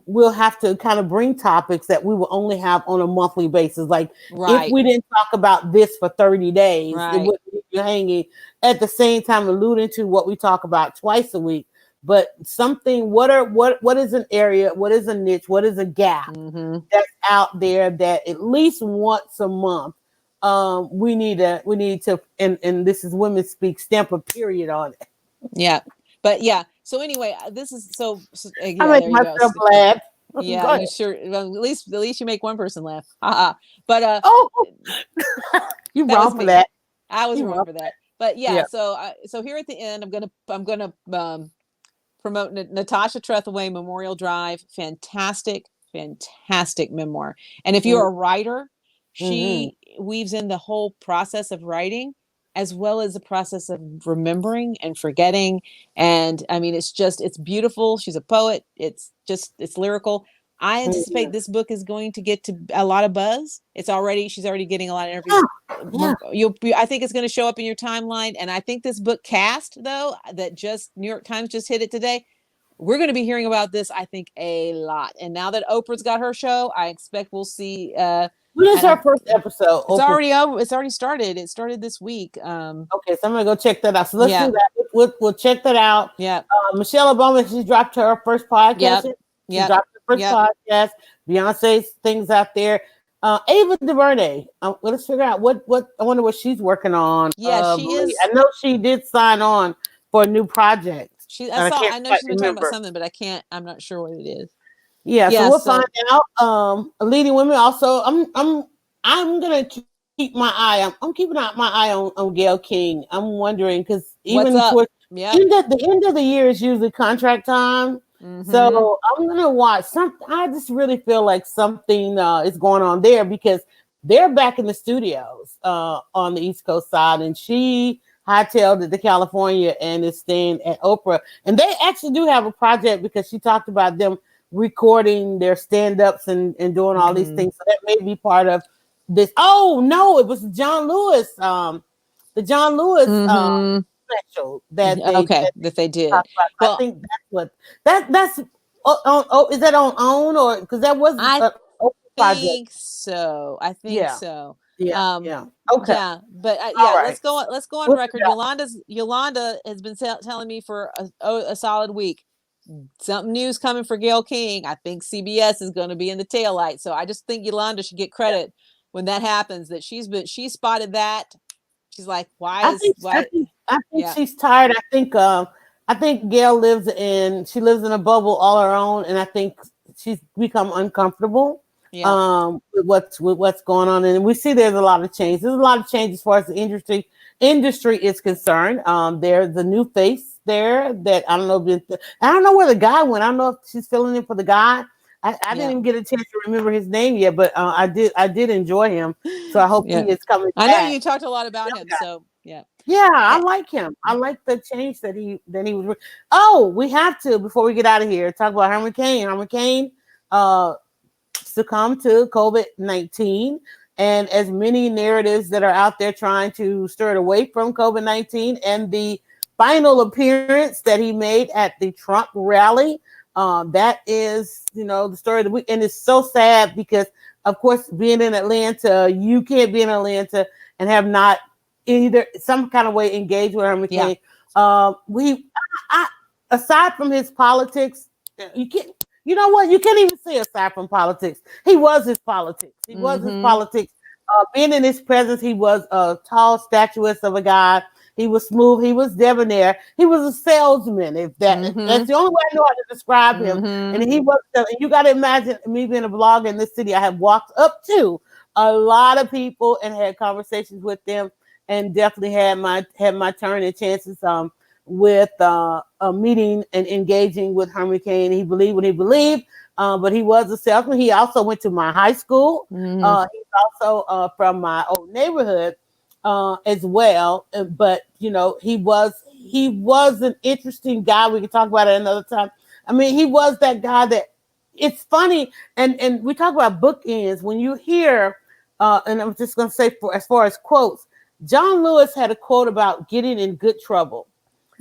we'll have to kind of bring topics that we will only have on a monthly basis. Like if right, we didn't talk about this for 30 days, it right. wouldn't leave you hanging. At the same time, alluding to what we talk about twice a week. But something, what is an area, what is a niche, what is a gap Mm-hmm. that's out there that at least once a month, we need to, and this is women speak, stamp a period on it. Yeah. But yeah. So anyway, this is I yeah, make there you go. myself laugh. Yeah, Go you ahead. sure, well, at least you make one person laugh. But Oh, you that was wrong for me. that. I was You wrong wrong for for that. that. But Yeah. yeah, so here at the end, I'm gonna promote Natasha Trethewey Memorial Drive. Fantastic memoir. And if you're a writer, Mm-hmm. she weaves in the whole process of writing as well as the process of remembering and forgetting. And I mean, it's beautiful. She's a poet. It's lyrical. I Mm-hmm. anticipate this book is going to get to a lot of buzz. She's already getting a lot of Yeah. interviews. Yeah. I think it's going to show up in your timeline. And I think this book cast, though, that just New York Times just hit it today, we're going to be hearing about this, I think, a lot. And now that Oprah's got her show, I expect we'll see. When is And her first episode? it's Oprah. already over. It's already started. It started this week. Okay, so I'm gonna go check that out. So let's do Yeah, that. We'll check that out. yeah, Michelle Obama, she dropped her first podcast. yep, She yep, dropped her first yep. podcast. Beyonce's things out there. Ava Duvernay. Let's figure out what I wonder what she's working on. Yeah, she I is. know she did sign on for a new project, I and I saw. can't I know quite she's been talking about remember. something, but I can't. I'm not sure what it is. Yeah, so Yeah. we'll find So out. Leading women. Also, I'm gonna keep my eye. I'm keeping out my eye on Gayle King. I'm wondering because what's even up? towards Yep. the end of the year is usually contract time. Mm-hmm. So I'm gonna watch some. I just really feel like something is going on there because they're back in the studios on the East Coast side, and she hightailed it to California and is staying at Oprah. And they actually do have a project because she talked about them recording their stand-ups and doing all these Mm-hmm. things. So that may be part of this. Oh no, it was John Lewis, the John Lewis Mm-hmm. special that they Okay, that they did. talked about. So I Well, think that's what that's is that on OWN or because that was I an open project? think so. I think Yeah, so. yeah, Um, yeah. Okay, yeah, but all yeah, right. let's go on We'll record. figure out. Yolanda has been telling me for a solid week. Something new's coming for Gayle King. I think CBS is going to be in the taillight. So I just think Yolanda should get Yeah. credit when that happens. That she spotted that. She's like, I think I why? think I think Yeah, she's tired. I think Gail she lives in a bubble all her own, and I think she's become uncomfortable yeah, with what's going on. And we see there's a lot of change. There's a lot of change as far as the industry is concerned. There's a new face there that I don't know. I don't know where the guy went. I don't know if she's filling in for the guy. I didn't yeah, even get a chance to remember his name yet, but I did enjoy him. So I hope he yeah. is coming I know back. you talked a lot about him. So yeah. Yeah, I Eh, like him. I like the change that he was. Oh, we have to before we get out of here talk about Herman Cain. Herman Cain succumbed to COVID-19, and as many narratives that are out there trying to stir it away from COVID-19, and the final appearance that he made at the Trump rally. That is, the story of the week, and it's so sad because, of course, being in Atlanta, you can't be in Atlanta and have not either some kind of way engage with Herman yeah, Cain. I, aside from his politics, you can't. You know what? You can't even say aside from politics. He was his politics. He was his mm-hmm, politics. Being in his presence, he was a tall, statuesque of a guy. He was smooth. He was debonair. He was a salesman. That's mm-hmm, the only way I know how to describe him. And mm-hmm. he was. And you got to imagine me being a blogger in this city. I have walked up to a lot of people and had conversations with them, and definitely had my turn and chances. with meeting and engaging with Herman Cain. He believed what he believed, but he was a salesman. He also went to my high school. He's also from my old neighborhood as well. But he was an interesting guy. We can talk about it another time. I mean, he was that guy that it's funny, and we talk about bookends when you hear. And I'm just going to say, for as far as quotes, John Lewis had a quote about getting in good trouble.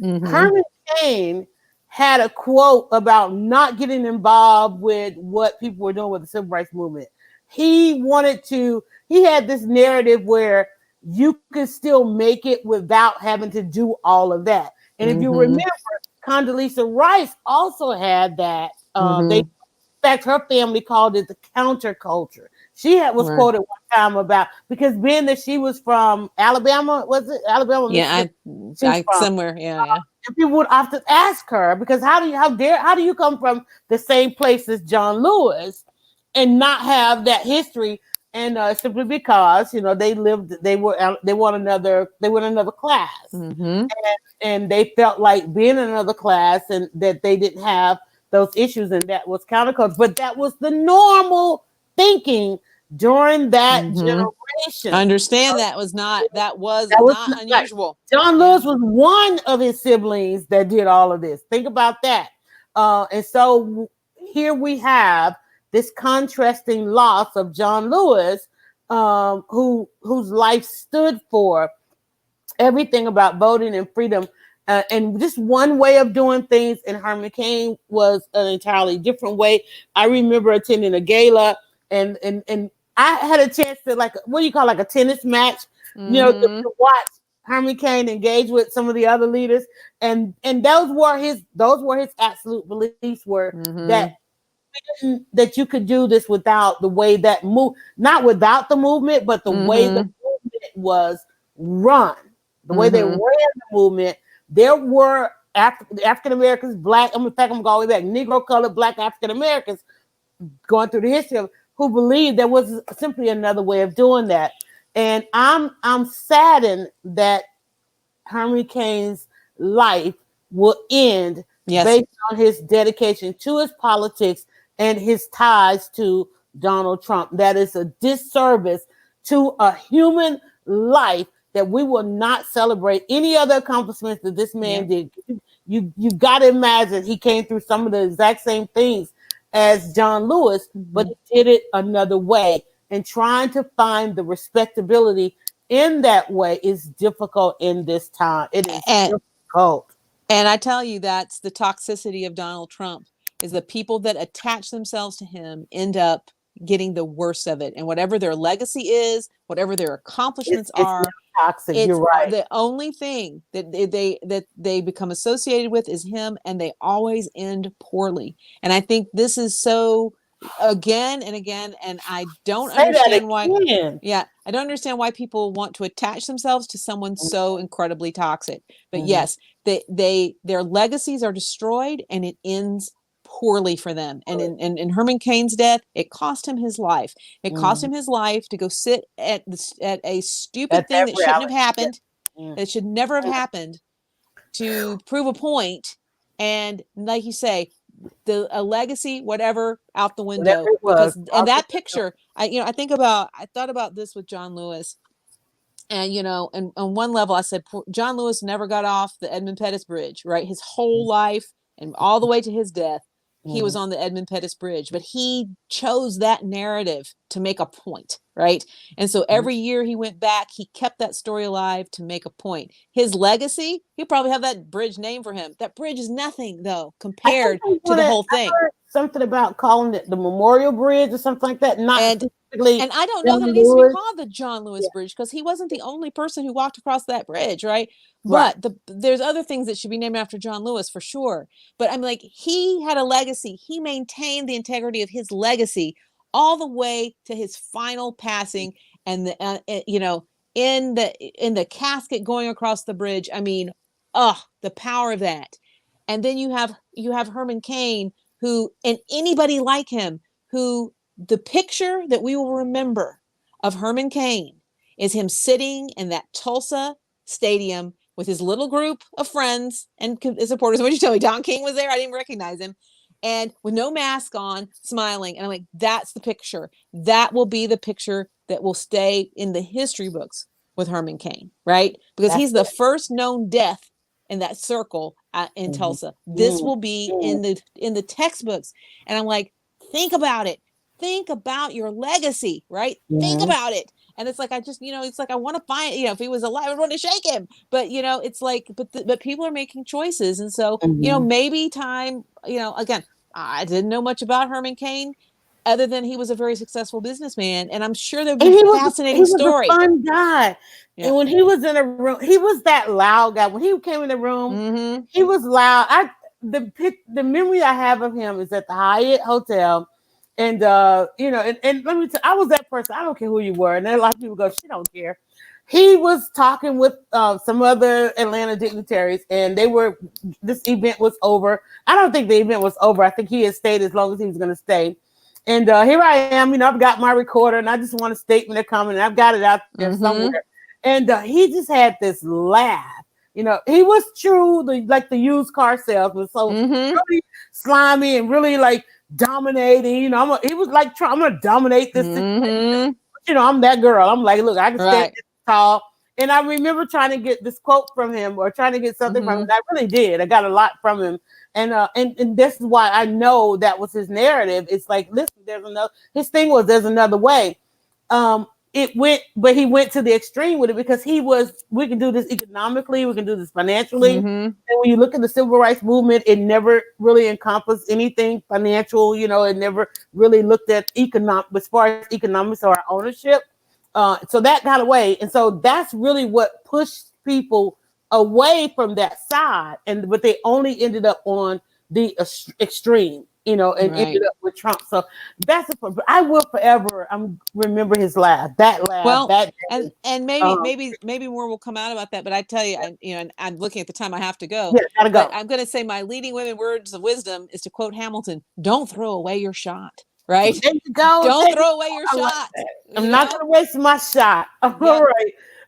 Herman Cain had a quote about not getting involved with what people were doing with the civil rights movement. He had this narrative where you could still make it without having to do all of that. And if you remember, Condoleezza Rice also had that. In fact, her family called it the counterculture. She was quoted one time about, because being that she was from Alabama, was it Alabama? Yeah, somewhere. Yeah. And people would often ask her, because how do you come from the same place as John Lewis and not have that history? And simply because they were in another class, and they felt like being in another class and that they didn't have those issues, and that was counterculture. But that was the normal thinking during that generation. Understand that was not unusual. John Lewis was one of his siblings that did all of this. Think about that. And so here we have this contrasting loss of John Lewis, whose life stood for everything about voting and freedom. And just one way of doing things, and Herman Cain was an entirely different way. I remember attending a gala, and I had a chance to, like, what do you call, like a tennis match, to watch Herman Cain engage with some of the other leaders, and those were his absolute beliefs were that you could do this without the way that not without the movement, but the way the movement was run, the way they ran the movement. There were African Americans, Black. In fact, I'm going all the way back. Negro, colored, Black African Americans going through the history of who believed there was simply another way of doing that. And I'm saddened that Herman Cain's life will end based on his dedication to his politics and his ties to Donald Trump. That is a disservice to a human life, that we will not celebrate any other accomplishments that this man did. You got to imagine he came through some of the exact same things as John Lewis, but he did it another way. And trying to find the respectability in that way is difficult in this time. It is difficult. And I tell you, that's the toxicity of Donald Trump, is the people that attach themselves to him end up getting the worst of it. And whatever their legacy is, whatever their accomplishments are, toxic. You're right. The only thing that they become associated with is him, and they always end poorly. And I think this is so again and again, and I don't understand why. Yeah, I don't understand why people want to attach themselves to someone so incredibly toxic. But yes, their legacies are destroyed, and it ends poorly for them. And in Herman Cain's death, it cost him his life. It cost him his life to go sit at a stupid thing that shouldn't have happened. That should never have happened, to prove a point. And like you say, a legacy, whatever, out the window. And that picture, I thought about this with John Lewis. And, and on one level, I said, John Lewis never got off the Edmund Pettus Bridge, right? His whole life and all the way to his death, he was on the Edmund Pettus Bridge, but he chose that narrative to make a point, right? And so every year he went back, he kept that story alive to make a point. His legacy, he'll probably have that bridge named for him. That bridge is nothing, though, compared to the whole thing. Something about calling it the Memorial Bridge or something like that. And I don't know that it needs to be called the John Lewis Bridge, because he wasn't the only person who walked across that bridge, right? But there's other things that should be named after John Lewis for sure. But I'm like, he had a legacy. He maintained the integrity of his legacy all the way to his final passing, and in the casket going across the bridge. I mean, the power of that. And then you have Herman Cain, who, and anybody like him, who, the picture that we will remember of Herman Cain is him sitting in that Tulsa stadium with his little group of friends and supporters. What did you tell me? Don King was there. I didn't recognize him. And with no mask on, smiling. And I'm like, that's the picture. That will be the picture that will stay in the history books with Herman Cain, right? Because he's the first known death in that circle in Tulsa. This will be in the textbooks. And I'm like, think about it. Think about your legacy, right? Think about it. And it's like, I just, it's like, I want to find, if he was alive, I want to shake him. But, it's like, but people are making choices. And so, maybe time, again, I didn't know much about Herman Cain other than he was a very successful businessman. And I'm sure there'll be a fascinating story. He was a fun guy. Yeah. And when he was in a room, he was that loud guy. When he came in the room, he was loud. The memory I have of him is at the Hyatt Hotel. And, and let me tell you, I was that person. I don't care who you were. And then a lot of people go, she don't care. He was talking with some other Atlanta dignitaries, and this event was over. I don't think the event was over. I think he had stayed as long as he was going to stay. And here I am, I've got my recorder, and I just want a statement of comment, and I've got it out there somewhere. And he just had this laugh. He was true, like the used car salesman. So really slimy and really like dominating. He was like, I'm going to dominate this situation. I'm that girl. I'm like, look, I can stand this tall. And I remember trying to get this quote from him or trying to get something from him. I really did. I got a lot from him. And this is why I know that was his narrative. It's like, listen, his thing was, there's another way. But he went to the extreme with it because we can do this economically, we can do this financially. And when you look at the civil rights movement, it never really encompassed anything financial, it never really looked at as far as economics or ownership. So that got away. And so that's really what pushed people away from that side. But they only ended up on the extreme, and ended up with Trump. So that's I will forever remember his laugh. That laugh. Well, and maybe more will come out about that. But I tell you, I'm looking at the time. I have to go. Yeah, gotta go. But I'm going to say my leading women words of wisdom is to quote Hamilton: "Don't throw away your shot." Right? There you go. Don't throw away your shot. I'm not going to waste my shot.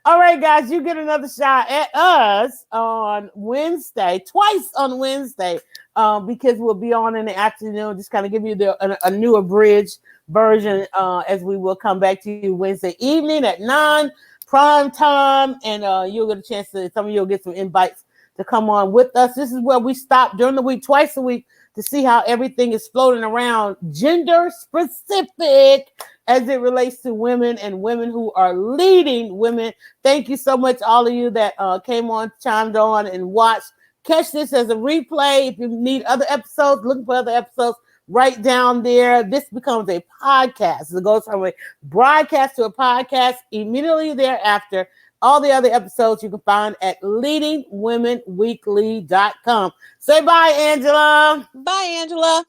All right, guys, you get another shot at us on Wednesday, twice on Wednesday, because we'll be on in the afternoon, just kind of give you a new abridged version as we will come back to you Wednesday evening at 9 prime time, and you'll get a chance some of you will get some invites to come on with us. This is where we stop during the week, twice a week, to see how everything is floating around gender specific as it relates to women and women who are leading women. Thank you so much, all of you that came on, chimed on, and watched. Catch this as a replay. If you need other episodes, looking for other episodes, right down there. This becomes a podcast. It goes from a broadcast to a podcast immediately thereafter. All the other episodes you can find at leadingwomenweekly.com. Say bye, Angela. Bye, Angela.